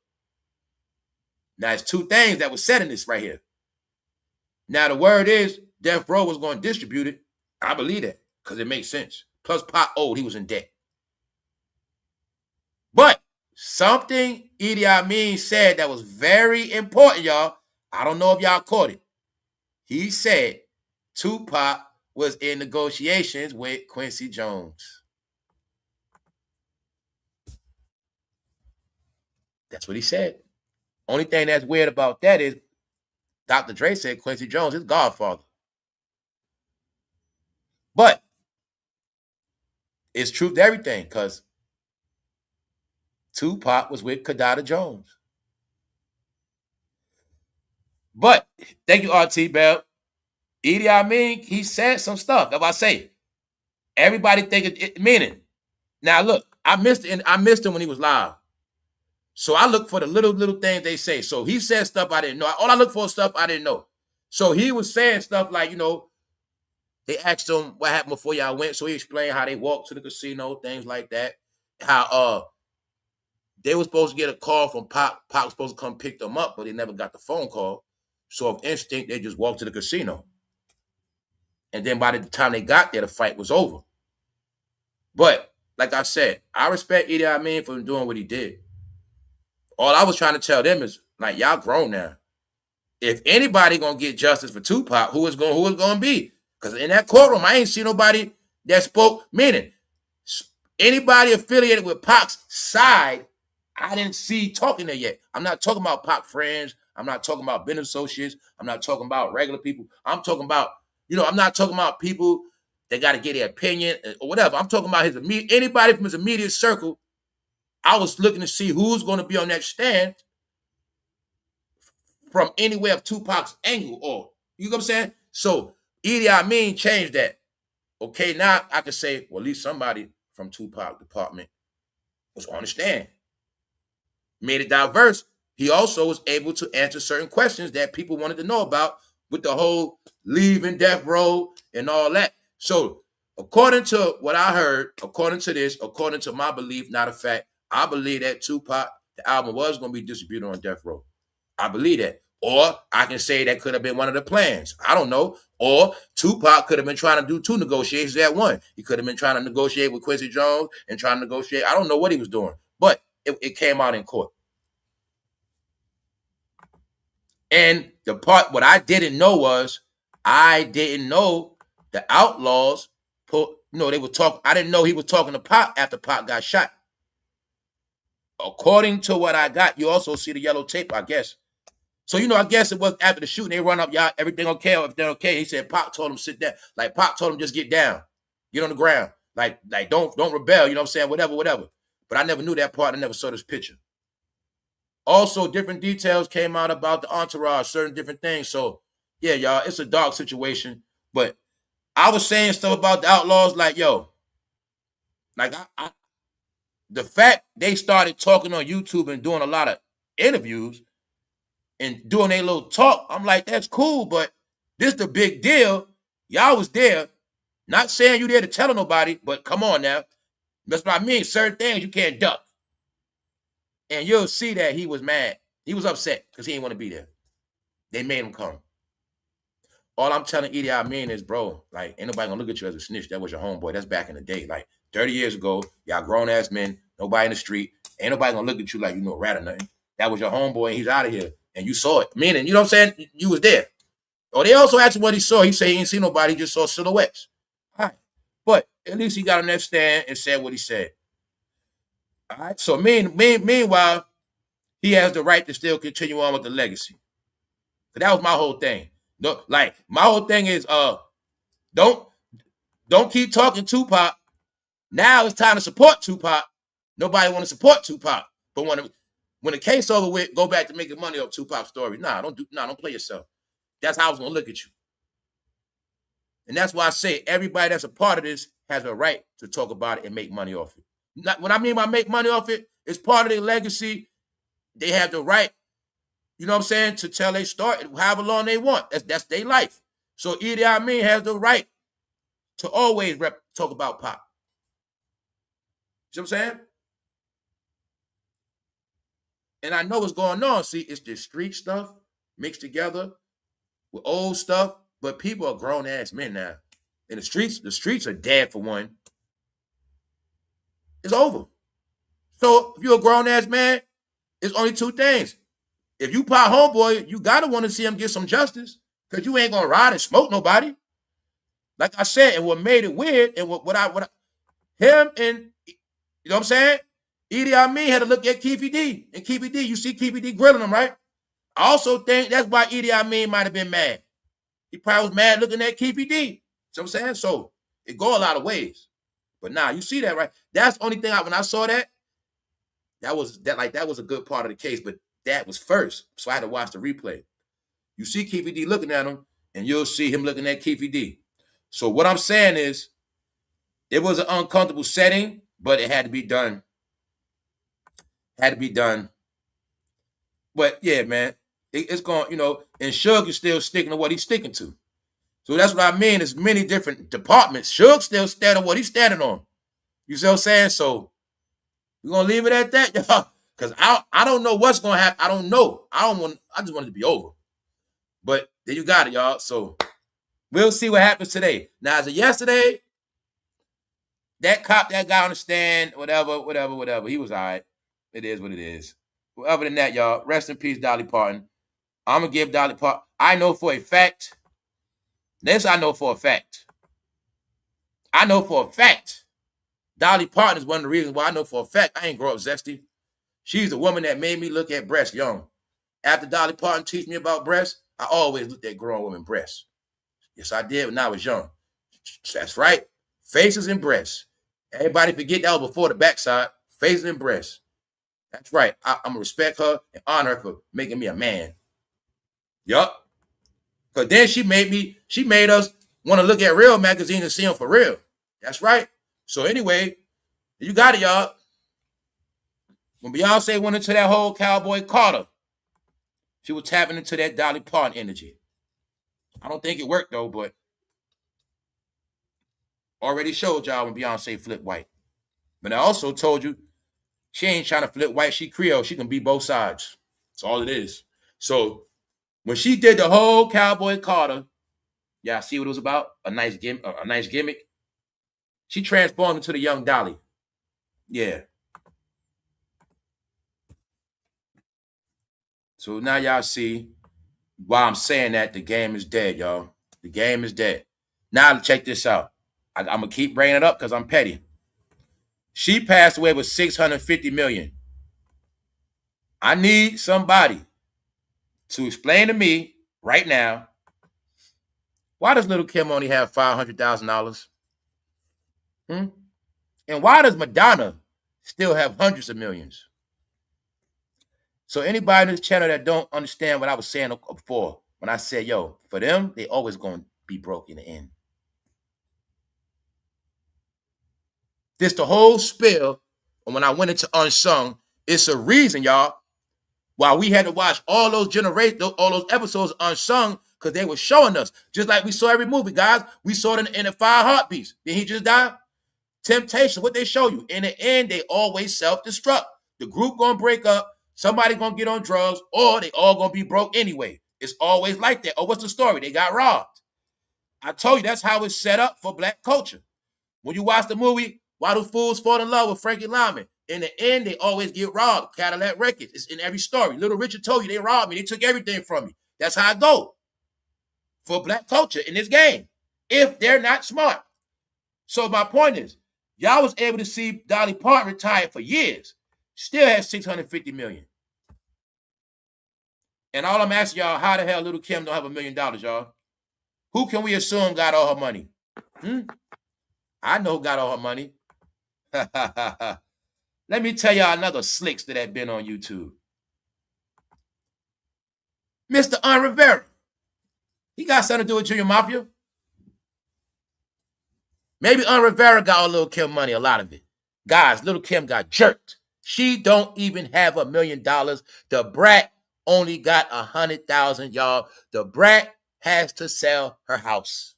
Now, it's two things that was said in this right here. Now, the word is Death Row was going to distribute it. I believe that because it makes sense. Plus, Pac owed, he was in debt. But something Idi Amin said that was very important, y'all. I don't know if y'all caught it. He said Tupac was in negotiations with Quincy Jones. That's what he said. Only thing that's weird about that is Dr. Dre said Quincy Jones is godfather. But it's truth to everything because Tupac was with Kadada Jones. But thank you, RT Bell. Idi Amin, he said some stuff. That's what I say. Everybody think it meaning. Now look, I missed him when he was live. So I look for the little things they say. So he said stuff I didn't know. All I look for is stuff I didn't know. So he was saying stuff like, you know, they asked him what happened before y'all went. So he explained how they walked to the casino, things like that. How they were supposed to get a call from Pac. Pac was supposed to come pick them up, but they never got the phone call. So of instinct, they just walked to the casino. And then by the time they got there, the fight was over. But like I said, I respect Idi Amin for doing what he did. All I was trying to tell them is, like, y'all grown now. If anybody gonna get justice for Tupac, who is gonna be? Because in that courtroom, I ain't seen nobody that spoke. Meaning, anybody affiliated with Pac's side, I didn't see talking there yet. I'm not talking about Pac friends. I'm not talking about business associates. I'm not talking about regular people. I'm talking about, you know, I'm not talking about people that got to get their opinion or whatever. I'm talking about anybody from his immediate circle. I was looking to see who's going to be on that stand from anywhere of Tupac's angle, or you know what I'm saying? So Idi Amin changed that. Okay, now I can say, well, at least somebody from Tupac department was on the stand. Made it diverse. He also was able to answer certain questions that people wanted to know about with the whole leaving death row and all that. So according to what I heard, according to this, according to my belief, not a fact, I believe that Tupac, the album was going to be distributed on death row. I believe that. Or I can say that could have been one of the plans. I don't know. Or Tupac could have been trying to do two negotiations at one. He could have been trying to negotiate with Quincy Jones and trying to negotiate. I don't know what he was doing, but it came out in court. And the part, what I didn't know was, I didn't know the Outlaws they were talking. I didn't know he was talking to Pac after Pac got shot. According to what I got, you also see the yellow tape, I guess. So, I guess it was after the shooting, they run up, y'all, everything okay? Everything okay? He said Pac told him sit down. Like Pac told him just get down. Get on the ground. Like don't rebel, you know what I'm saying? Whatever. But I never knew that part. I never saw this picture. Also, different details came out about the entourage, certain different things. So, yeah, y'all, it's a dark situation. But I was saying stuff about the Outlaws like, yo, like the fact they started talking on YouTube and doing a lot of interviews and doing their little talk, I'm like, that's cool, but this the big deal. Y'all was there. Not saying you there to tell nobody, but come on now. That's what I mean. Certain things you can't duck. And you'll see that he was mad. He was upset because he didn't want to be there. They made him come. All I'm telling Idi Amin is, bro, like, ain't nobody gonna look at you as a snitch. That was your homeboy. That's back in the day. Like 30 years ago, y'all grown-ass men, nobody in the street. Ain't nobody gonna look at you like you know a rat or nothing. That was your homeboy and he's out of here. And you saw it. Meaning, you know what I'm saying? You was there. Or they also asked him what he saw. He said he didn't see nobody, he just saw silhouettes. All right. But at least he got on that stand and said what he said. All right. So meanwhile, he has the right to still continue on with the legacy. So that was my whole thing. No, like my whole thing is don't keep talking Tupac. Now it's time to support Tupac. Nobody want to support Tupac. But when the case over with, go back to making money off Tupac's story. Don't play yourself. That's how I was gonna look at you. And that's why I say everybody that's a part of this has a right to talk about it and make money off it. Not, what I mean by make money off it, it's part of their legacy. They have the right, you know what I'm saying, to tell their story however long they want. That's their life. So Idi Amin has the right to always talk about Pac. You know what I'm saying? And I know what's going on. See, it's just street stuff mixed together with old stuff. But people are grown ass men now. In the streets are dead for one. It's over. So if you're a grown ass man, it's only two things. If you pop homeboy, you gotta want to see him get some justice. Because you ain't gonna ride and smoke nobody. Like I said, and what made it weird, and what I him and you know what I'm saying? Edie Amin had to look at Keefe D. And Keefe D, you see Keefe D grilling him, right? I also think that's why Edie Amin might have been mad. He probably was mad looking at Keefe D. You know what I'm saying? So it go a lot of ways. But now you see that, right? That's the only thing when I saw that was a good part of the case, but that was first. So I had to watch the replay. You see Keefe D looking at him, and you'll see him looking at Keefe D. So what I'm saying is, it was an uncomfortable setting, but it had to be done. Had to be done. But yeah, man, it's going, and Suge is still sticking to what he's sticking to. So that's what I mean. There's many different departments. Suge still standing on what he's standing on. You see what I'm saying? So we're going to leave it at that, y'all. Because I don't know what's going to happen. I don't know. I just want it to be over. But there you got it, y'all. So we'll see what happens today. Now, as of yesterday, that cop, that guy on the stand, whatever, he was all right. It is what it is. Well, other than that, y'all, rest in peace, Dolly Parton. I'm going to give Dolly Parton, I know for a fact, Dolly Parton is one of the reasons why I know for a fact I ain't grow up zesty. She's the woman that made me look at breasts young. After Dolly Parton teach me about breasts, I always looked at grown women breasts. Yes, I did when I was young. That's right. Faces and breasts. Everybody forget that was before the backside. Faces and breasts. That's right. I'm going to respect her and honor her for making me a man. Yup. Because then she made us want to look at real magazines and see them for real. That's right. So anyway, you got it, y'all. When Beyonce went into that whole Cowboy Carter, she was tapping into that Dolly Parton energy. I don't think it worked, though, but already showed y'all when Beyonce flipped white. But I also told you she ain't trying to flip white. She Creole. She can be both sides. That's all it is. So when she did the whole Cowboy Carter, y'all see what it was about? A nice gimmick. She transformed into the young Dolly. Yeah. So now y'all see why I'm saying that the game is dead, y'all. The game is dead. Now check this out. I'm going to keep bringing it up because I'm petty. She passed away with $650 million. I need somebody to explain to me right now, why does Little Kim only have $500,000? And why does Madonna still have hundreds of millions? So anybody in this channel that don't understand what I was saying before, when I said, yo, for them, they always going to be broke in the end. This the whole spill. And when I went into Unsung, it's a reason, y'all, why we had to watch all those episodes Unsung, because they were showing us, just like we saw every movie, guys. We saw it in the 5 Heartbeats. Did he just die? Temptation, what they show you. In the end, they always self-destruct. The group gonna break up, somebody gonna get on drugs, or they all gonna be broke anyway. It's always like that. Oh, what's the story? They got robbed. I told you that's how it's set up for black culture. When you watch the movie, Why Do Fools Fall in Love with Frankie Lyman? In the end, they always get robbed. Cadillac Records. It's in every story. Little Richard told you they robbed me. They took everything from me. That's how I go for black culture in this game, if they're not smart. So my point is, y'all was able to see Dolly Parton retired for years. Still has $650 million. And all I'm asking y'all, how the hell Little Kim don't have $1 million, y'all? Who can we assume got all her money? I know who got all her money. Let me tell y'all another slicks that have been on YouTube. Mr. Rivera. He got something to do with Junior Mafia. Maybe Rivera got all Lil' Kim money, a lot of it. Guys, Lil' Kim got jerked. She don't even have $1 million. The brat only got 100,000, y'all. The brat has to sell her house.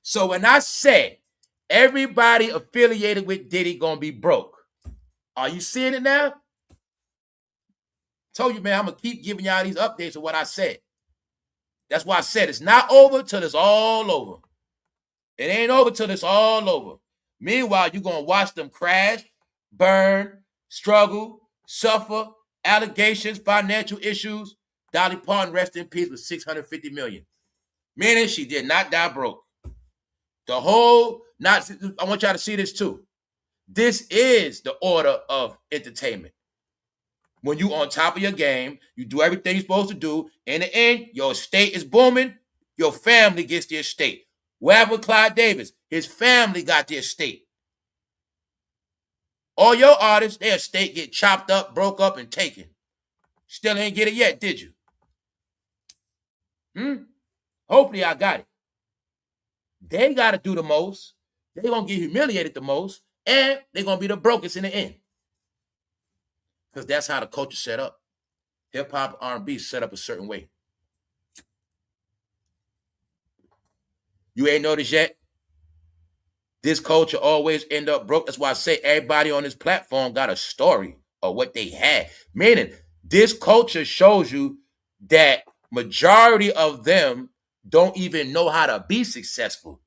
So when I said everybody affiliated with Diddy gonna be broke, are you seeing it now? Told you, man, I'm going to keep giving y'all these updates of what I said. That's why I said it's not over till it's all over. It ain't over till it's all over. Meanwhile, you're going to watch them crash, burn, struggle, suffer, allegations, financial issues. Dolly Parton, rest in peace, with $650 million. Meaning she did not die broke. I want y'all to see this too. This is the order of entertainment. When you on top of your game, you do everything you're supposed to do. In the end, your estate is booming. Your family gets the estate. What happened with Clyde Davis? His family got the estate. All your artists, their estate get chopped up, broke up, and taken. Still ain't get it yet, did you? Hopefully I got it. They got to do the most. They're going to get humiliated the most. And they're going to be the brokest in the end. Because that's how the culture set up. Hip-hop, R&B set up a certain way. You ain't noticed yet? This culture always end up broke. That's why I say everybody on this platform got a story of what they had. Meaning, this culture shows you that majority of them don't even know how to be successful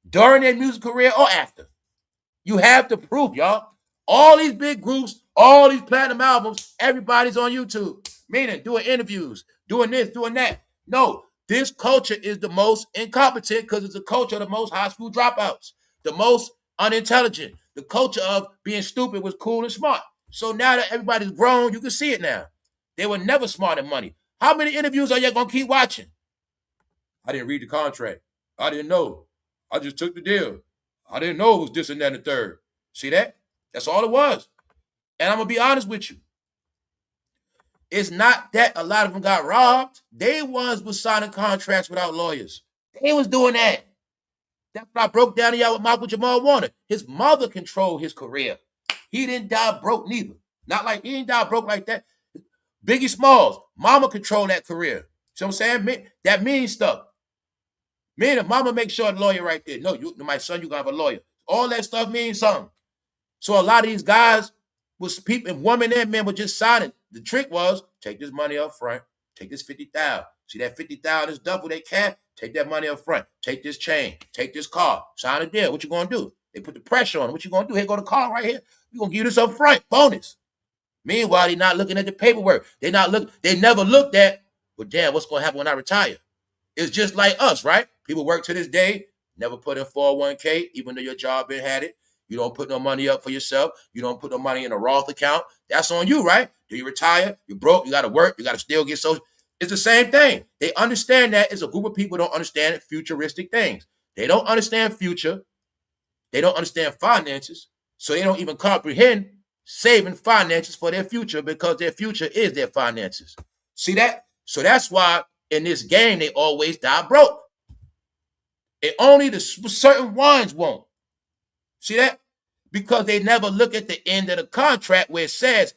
during their music career or after. You have the proof, y'all. All these big groups, all these platinum albums, everybody's on YouTube. Meaning, doing interviews, doing this, doing that. No, this culture is the most incompetent because it's a culture of the most high school dropouts, the most unintelligent. The culture of being stupid was cool and smart. So now that everybody's grown, you can see it now. They were never smart in money. How many interviews are you going to keep watching? I didn't read the contract. I didn't know. I just took the deal. I didn't know it was this and that and the third. See that? That's all it was. And I'm going to be honest with you. It's not that a lot of them got robbed. They was signing contracts without lawyers. They was doing that. That's what I broke down to y'all with Michael Jamal Warner. His mother controlled his career. He didn't die broke neither. Not like he didn't die broke like that. Biggie Smalls, mama controlled that career. See what I'm saying? That means stuff. Man, if mama make sure the lawyer right there. No, my son, you gonna have a lawyer. All that stuff means something. So a lot of these guys was people, women and men were just signing. The trick was take this money up front, take this $50,000. See that $50,000 is double that cash? Take that money up front. Take this chain, take this car, sign a deal. What you gonna do? They put the pressure on. What you gonna do? Here go the car right here. We gonna give you this up front, bonus. Meanwhile, they're not looking at the paperwork. They never looked at, well, damn, what's gonna happen when I retire? It's just like us, right? People work to this day, never put in 401k, even though your job been had it. You don't put no money up for yourself. You don't put no money in a Roth account. That's on you, right? Do you retire? You're broke. You got to work. You got to still get social. It's the same thing. They understand that. It's a group of people don't understand futuristic things. They don't understand future. They don't understand finances. So they don't even comprehend saving finances for their future because their future is their finances. See that? So that's why in this game, they always die broke. And only the certain ones won't. See that? Because they never look at the end of the contract where it says,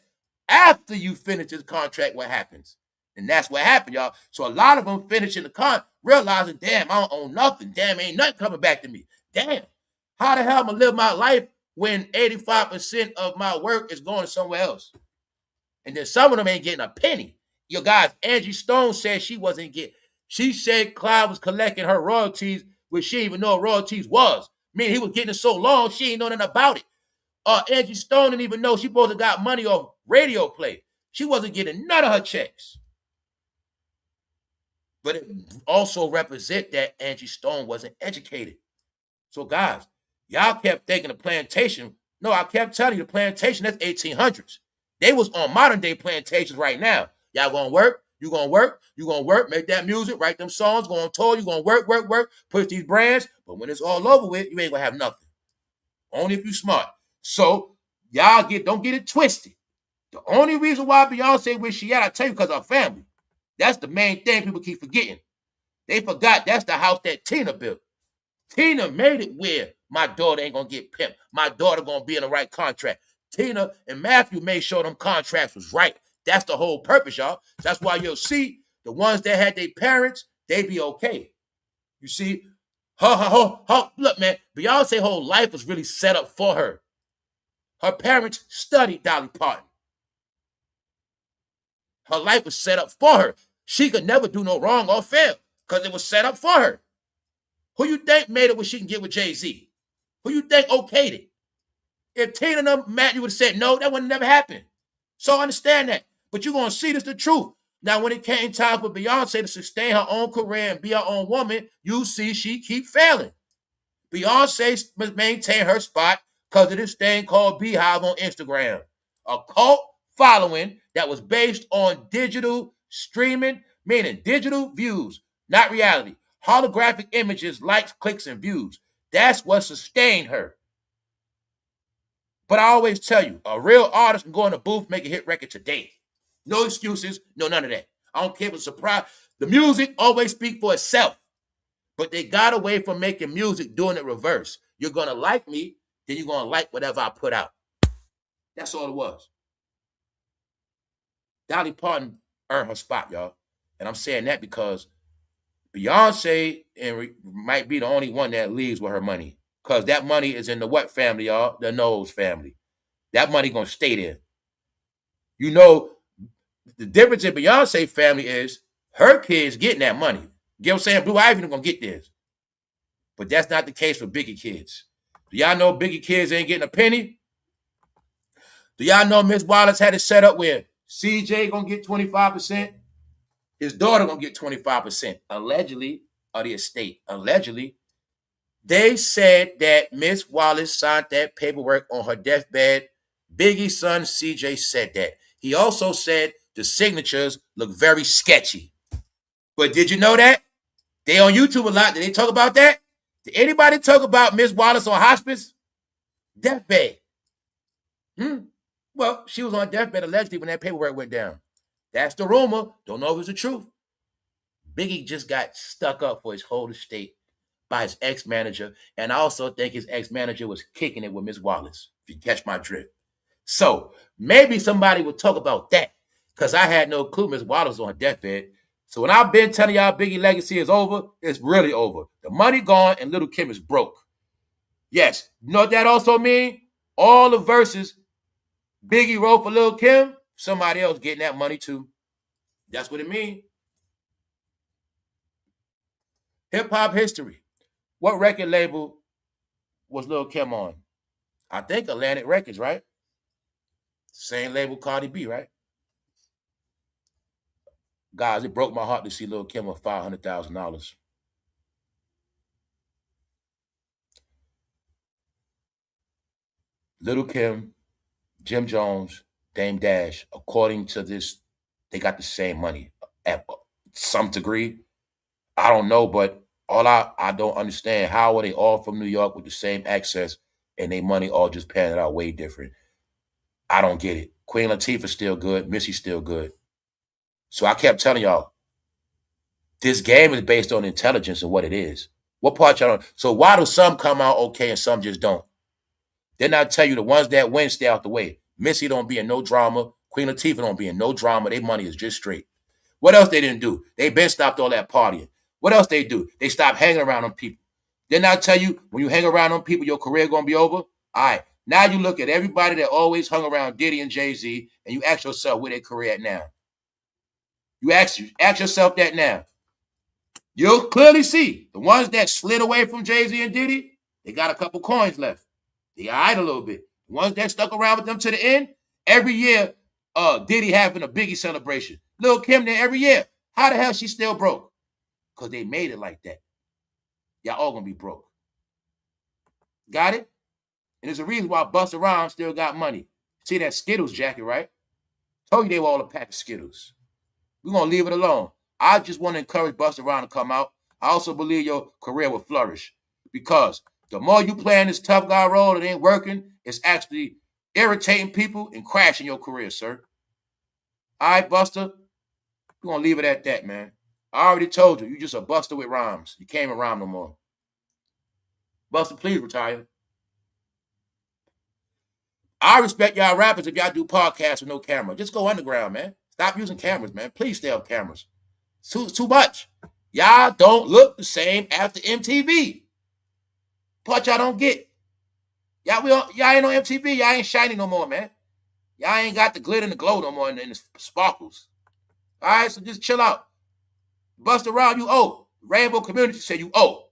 after you finish this contract, what happens? And that's what happened, y'all. So a lot of them finishing the contract, realizing, damn, I don't own nothing. Damn, ain't nothing coming back to me. Damn, how the hell am I live my life when 85% of my work is going somewhere else? And then some of them ain't getting a penny. Your guys, Angie Stone said she wasn't getting, she said Clyde was collecting her royalties, which she didn't even know what royalties was. I mean, he was getting it so long, she ain't know nothing about it. Angie Stone didn't even know she supposed to got money off radio play. She wasn't getting none of her checks. But it also represent that Angie Stone wasn't educated. So guys, y'all kept thinking the plantation. No, I kept telling you the plantation, that's 1800s. They was on modern day plantations right now. Y'all gonna work, you gonna work, you gonna work, make that music, write them songs, go on tour, you gonna work, push these brands. But when it's all over with, you ain't gonna have nothing. Only if you smart. So y'all don't get it twisted. The only reason why Beyonce where she at, I tell you, because her family. That's the main thing people keep forgetting. They forgot that's the house that Tina built. Tina made it where my daughter ain't gonna get pimped. My daughter gonna be in the right contract. Tina and Matthew made sure them contracts was right. That's the whole purpose, y'all. That's why you'll see the ones that had their parents, they be okay. You see, look, man, Beyonce's whole life was really set up for her. Her parents studied Dolly Parton. Her life was set up for her. She could never do no wrong or fail because it was set up for her. Who you think made it where she can get with Jay-Z? Who you think okayed it? If Tina and Matthew would have said no, that would never happen. So I understand that. But you're going to see this the truth. Now, when it came time for Beyonce to sustain her own career and be her own woman, you see she keep failing. Beyonce must maintain her spot because of this thing called Beehive on Instagram. A cult following that was based on digital streaming, meaning digital views, not reality. Holographic images, likes, clicks, and views. That's what sustained her. But I always tell you, a real artist can go in the booth, make a hit record today. No excuses, no none of that. I don't care if it's a surprise. The music always speaks for itself. But they got away from making music doing it reverse. You're going to like me, then you're going to like whatever I put out. That's all it was. Dolly Parton earned her spot, y'all. And I'm saying that because Beyonce might be the only one that leaves with her money. Because that money is in the what family, y'all? The Knowles family. That money going to stay there. You know, the difference in Beyonce family is her kids getting that money. You know what I'm saying? Blue Ivy going to get this. But that's not the case for Biggie kids. Do y'all know Biggie kids ain't getting a penny? Do y'all know Miss Wallace had it set up where CJ going to get 25%? His daughter going to get 25%. Allegedly, of the estate. Allegedly. They said that Miss Wallace signed that paperwork on her deathbed. Biggie's son, CJ, said that. He also said the signatures look very sketchy. But did you know that? They on YouTube a lot. Did they talk about that? Did anybody talk about Miss Wallace on hospice? Deathbed. Well, she was on deathbed allegedly when that paperwork went down. That's the rumor. Don't know if it's the truth. Biggie just got stuck up for his whole estate by his ex-manager. And I also think his ex-manager was kicking it with Miss Wallace, if you catch my drift. So maybe somebody would talk about that because I had no clue Miss Wallace was on her deathbed. So when I've been telling y'all Biggie legacy is over, it's really over. The money gone and Little Kim is broke. Yes. You know what that also means? All the verses Biggie wrote for Lil' Kim, somebody else getting that money too. That's what it means. Hip-hop history. What record label was Lil' Kim on? I think Atlantic Records, right? Same label Cardi B, right? Guys, it broke my heart to see Lil' Kim with $500,000. Lil' Kim, Jim Jones, Dame Dash, according to this, they got the same money at some degree. I don't know, but all I don't understand, how are they all from New York with the same access and they money all just panning out way different? I don't get it. Queen Latifah's still good. Missy's still good. So I kept telling y'all, this game is based on intelligence and what it is. What part y'all don't? So why do some come out okay and some just don't? Then I tell you, the ones that win stay out the way. Missy don't be in no drama. Queen Latifah don't be in no drama. Their money is just straight. What else they didn't do? They been stopped all that partying. What else they do? They stopped hanging around them people. Then I tell you, when you hang around them people, your career going to be over. All right. Now you look at everybody that always hung around Diddy and Jay-Z, and you ask yourself where their career at now. You ask yourself that now. You'll clearly see the ones that slid away from Jay-Z and Diddy, they got a couple coins left. They eyed a little bit. The ones that stuck around with them to the end, every year, Diddy having a Biggie celebration. Lil' Kim there every year. How the hell she still broke? Because they made it like that. Y'all all gonna be broke. Got it? And there's a reason why Bustarhymes still got money. See that Skittles jacket, right? Told you they were all a pack of Skittles. We're gonna leave it alone. I just want to encourage Bustarhymes to come out. I also believe your career will flourish because the more you play in this tough guy role that ain't working, it's actually irritating people and crashing your career, sir. All right, Buster? We're going to leave it at that, man. I already told you, you just a Buster with rhymes. You can't even rhyme no more. Buster, please retire. I respect y'all rappers if y'all do podcasts with no camera. Just go underground, man. Stop using cameras, man. Please stay off cameras. Too much. Y'all don't look the same after MTV. Part y'all don't get. Y'all ain't on MTV. Y'all ain't shiny no more, man. Y'all ain't got the glitter and the glow no more and the sparkles. All right, so just chill out. Busta Rhymes, you owe. Rainbow community say you owe.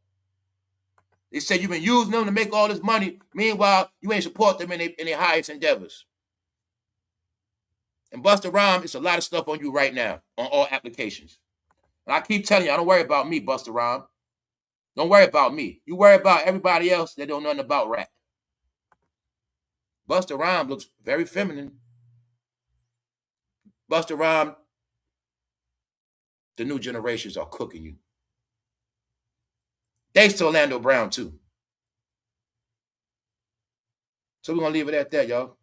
They say you've been using them to make all this money. Meanwhile, you ain't support them in their highest endeavors. And Busta Rhymes, it's a lot of stuff on you right now on all applications. And I keep telling you, I don't worry about me, Busta Rhymes. Don't worry about me. You worry about everybody else that don't know nothing about rap. Busta Rhymes looks very feminine. Busta Rhymes, the new generations are cooking you. Thanks to Orlandobrown, too. So we're going to leave it at that, y'all.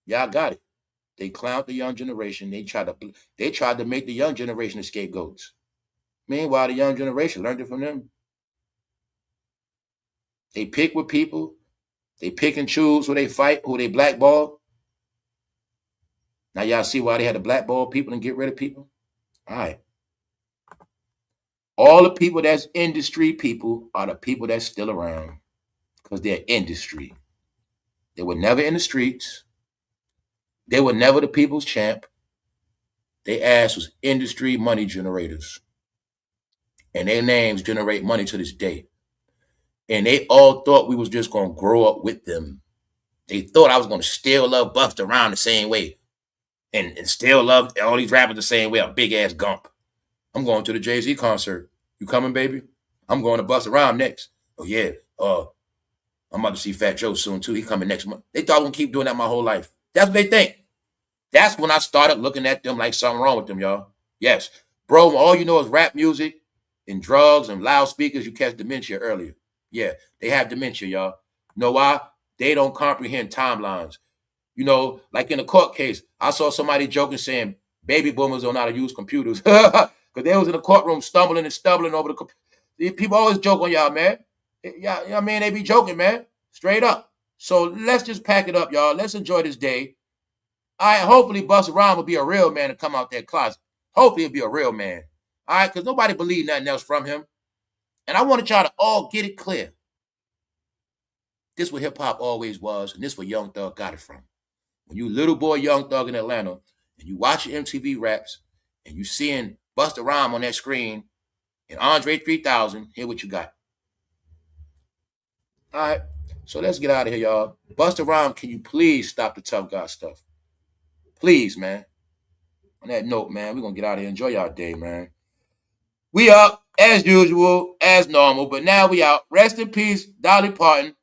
Y'all got it. They clowned the young generation. They tried to make the young generation the scapegoats. Meanwhile, the young generation learned it from them. They pick with people. They pick and choose who they fight, who they blackball. Now y'all see why they had to blackball people and get rid of people? All right. All the people that's industry people are the people that's still around because they're industry. They were never in the streets. They were never the people's champ. Their ass was industry money generators. And their names generate money to this day. And they all thought we was just going to grow up with them. They thought I was going to still love Busta Rhymes the same way. And still love all these rappers the same way, a big-ass gump. I'm going to the Jay-Z concert. You coming, baby? I'm going to Busta Rhymes next. Oh, yeah. I'm about to see fatjoe soon, too. He coming next month. They thought I was going to keep doing that my whole life. That's what they think. That's when I started looking at them like something wrong with them, y'all. Yes. Bro, all you know is rap music and drugs and loudspeakers, you catch dementia earlier. Yeah, they have dementia, y'all. You know why? They don't comprehend timelines. You know, like in a court case, I saw somebody joking saying baby boomers don't know how to use computers. Because they was in the courtroom stumbling and stumbling over the computer. People always joke on y'all, man. Yeah, I mean, they be joking, man. Straight up. So let's just pack it up, y'all. Let's enjoy this day. All right, hopefully Busta Rhymes will be a real man to come out that closet. Hopefully he'll be a real man. All right, because nobody believed nothing else from him. And I want y'all to all get it clear. This is what hip-hop always was, and this is where Young Thug got it from. When you little boy Young Thug in Atlanta, and you watching MTV Raps, and you seeing Busta Rhymes on that screen, and Andre 3000, here what you got. All right, so let's get out of here, y'all. Busta Rhymes, can you please stop the tough guy stuff? Please, man. On that note, man, we're going to get out of here. Enjoy y'all day, man. We up, as usual, as normal, but now we out. Rest in peace, Dolly Parton,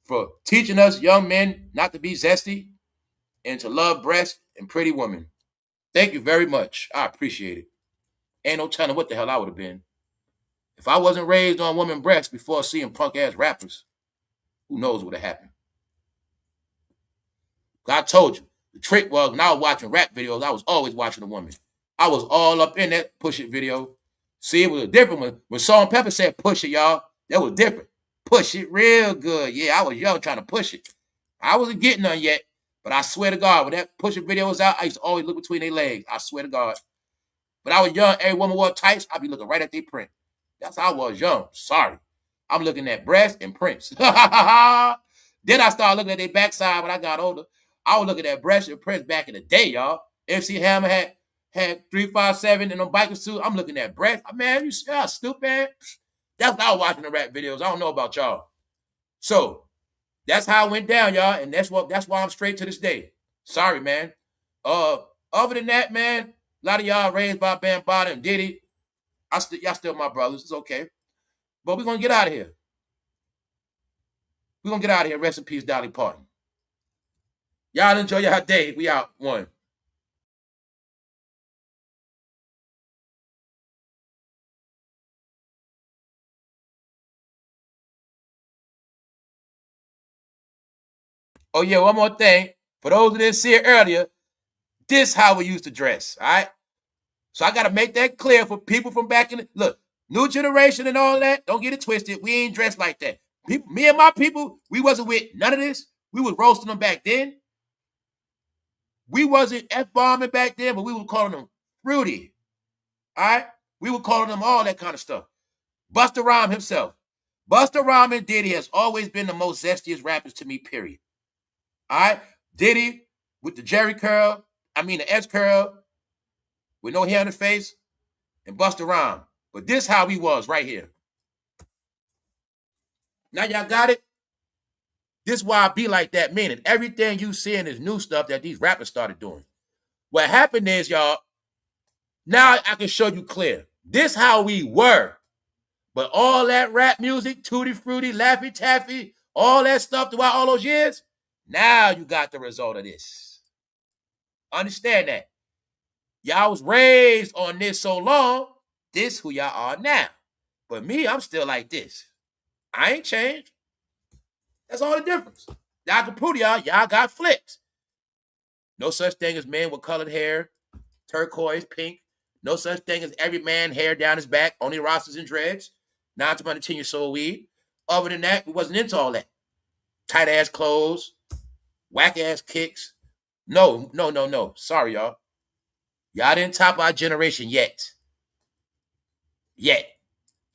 for teaching us young men not to be zesty and to love breasts and pretty women. Thank you very much. I appreciate it. Ain't no telling what the hell I would have been. If I wasn't raised on women breasts before seeing punk-ass rappers, who knows what would have happened. I told you, the trick was when I was watching rap videos, I was always watching a woman. I was all up in that Push It video. See, it was a different one. When Salt-N-Pepa said push it, y'all, that was different. Push it real good. Yeah, I was young trying to push it. I wasn't getting none yet, but I swear to God, when that Push It video was out, I used to always look between their legs. I swear to God. When I was young, every woman wore tights, I'd be looking right at their print. That's how I was young. Sorry. I'm looking at breasts and prints. Then I started looking at their backside when I got older. I was looking at breasts and prints back in the day, y'all. MC Hammer had 357 in them biker suit. I'm looking at breasts. Man, you stupid. That's what I was watching the rap videos. I don't know about y'all. So that's how it went down, y'all. And that's why I'm straight to this day. Sorry, man. Other than that, man, a lot of y'all raised by Bambaataa and Diddy. Y'all still my brothers. It's okay. But we're going to get out of here. We're going to get out of here. Rest in peace, Dolly Parton. Y'all enjoy your day. We out. One. Oh, yeah, one more thing. For those who didn't see it earlier, this is how we used to dress, all right? So I got to make that clear for people from back in the... Look, new generation and all that, don't get it twisted. We ain't dressed like that. Me and my people, we wasn't with none of this. We was roasting them back then. We wasn't F-bombing back then, but we were calling them fruity, all right? We were calling them all that kind of stuff. Busta Rhymes himself. Busta Rhymes and Diddy has always been the most zestiest rappers to me, period. All right? Diddy with the Jerry curl, the S curl, with no hair on his face and bust a rhyme. But this how he was right here. Now y'all got it? This is why I be like that, meaning everything you see in this new stuff that these rappers started doing. What happened is, y'all, now I can show you clear. This how we were. But all that rap music, Tutti Frutti, Laffy Taffy, all that stuff throughout all those years, now you got the result of this. Understand that. Y'all was raised on this so long, this who y'all are now. But me, I'm still like this. I ain't changed. That's all the difference. Y'all can prove y'all got flipped. No such thing as men with colored hair, turquoise, pink. No such thing as every man hair down his back, only rosters and dreads. 9 to 10 years old weed. Other than that, we wasn't into all that. Tight ass clothes, whack ass kicks. No. Sorry, y'all. Y'all didn't top our generation yet.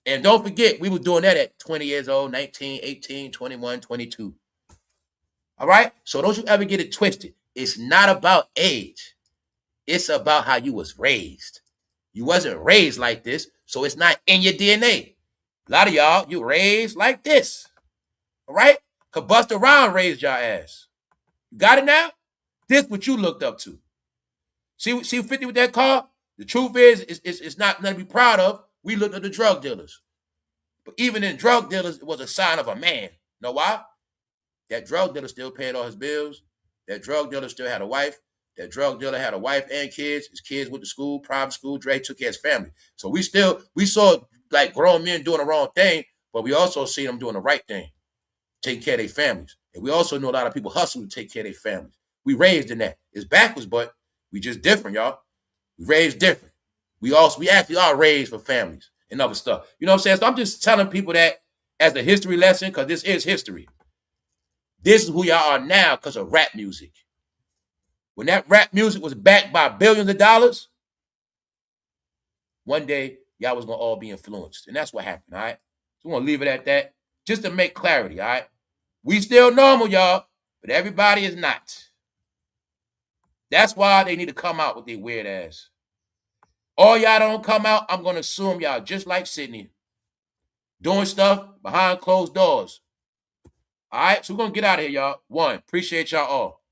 And don't forget, we were doing that at 20 years old, 19, 18, 21, 22. All right? So don't you ever get it twisted. It's not about age. It's about how you was raised. You wasn't raised like this, so it's not in your DNA. A lot of y'all, you raised like this. All right? Because Busta Rhymes raised y'all ass. You got it now? This what you looked up to. See 50 with that car? The truth is, it's not nothing to be proud of. We looked at the drug dealers. But even in drug dealers, it was a sign of a man. Know why? That drug dealer still paid all his bills. That drug dealer still had a wife. That drug dealer had a wife and kids. His kids went to school, private school. Dre took care of his family. So we saw like grown men doing the wrong thing, but we also see them doing the right thing, taking care of their families. And we also know a lot of people hustle to take care of their families. We raised in that. It's backwards, but we just different, y'all. We raised different. We actually are raised for families and other stuff. You know what I'm saying? So I'm just telling people that as a history lesson, because this is history. This is who y'all are now because of rap music. When that rap music was backed by billions of dollars, one day y'all was going to all be influenced. And that's what happened, all right? So we're going to leave it at that just to make clarity, all right? We still normal, y'all, but everybody is not. That's why they need to come out with their weird ass. All y'all don't come out, I'm going to assume y'all just like Sydney, doing stuff behind closed doors. All right, so we're going to get out of here, y'all. One, appreciate y'all all.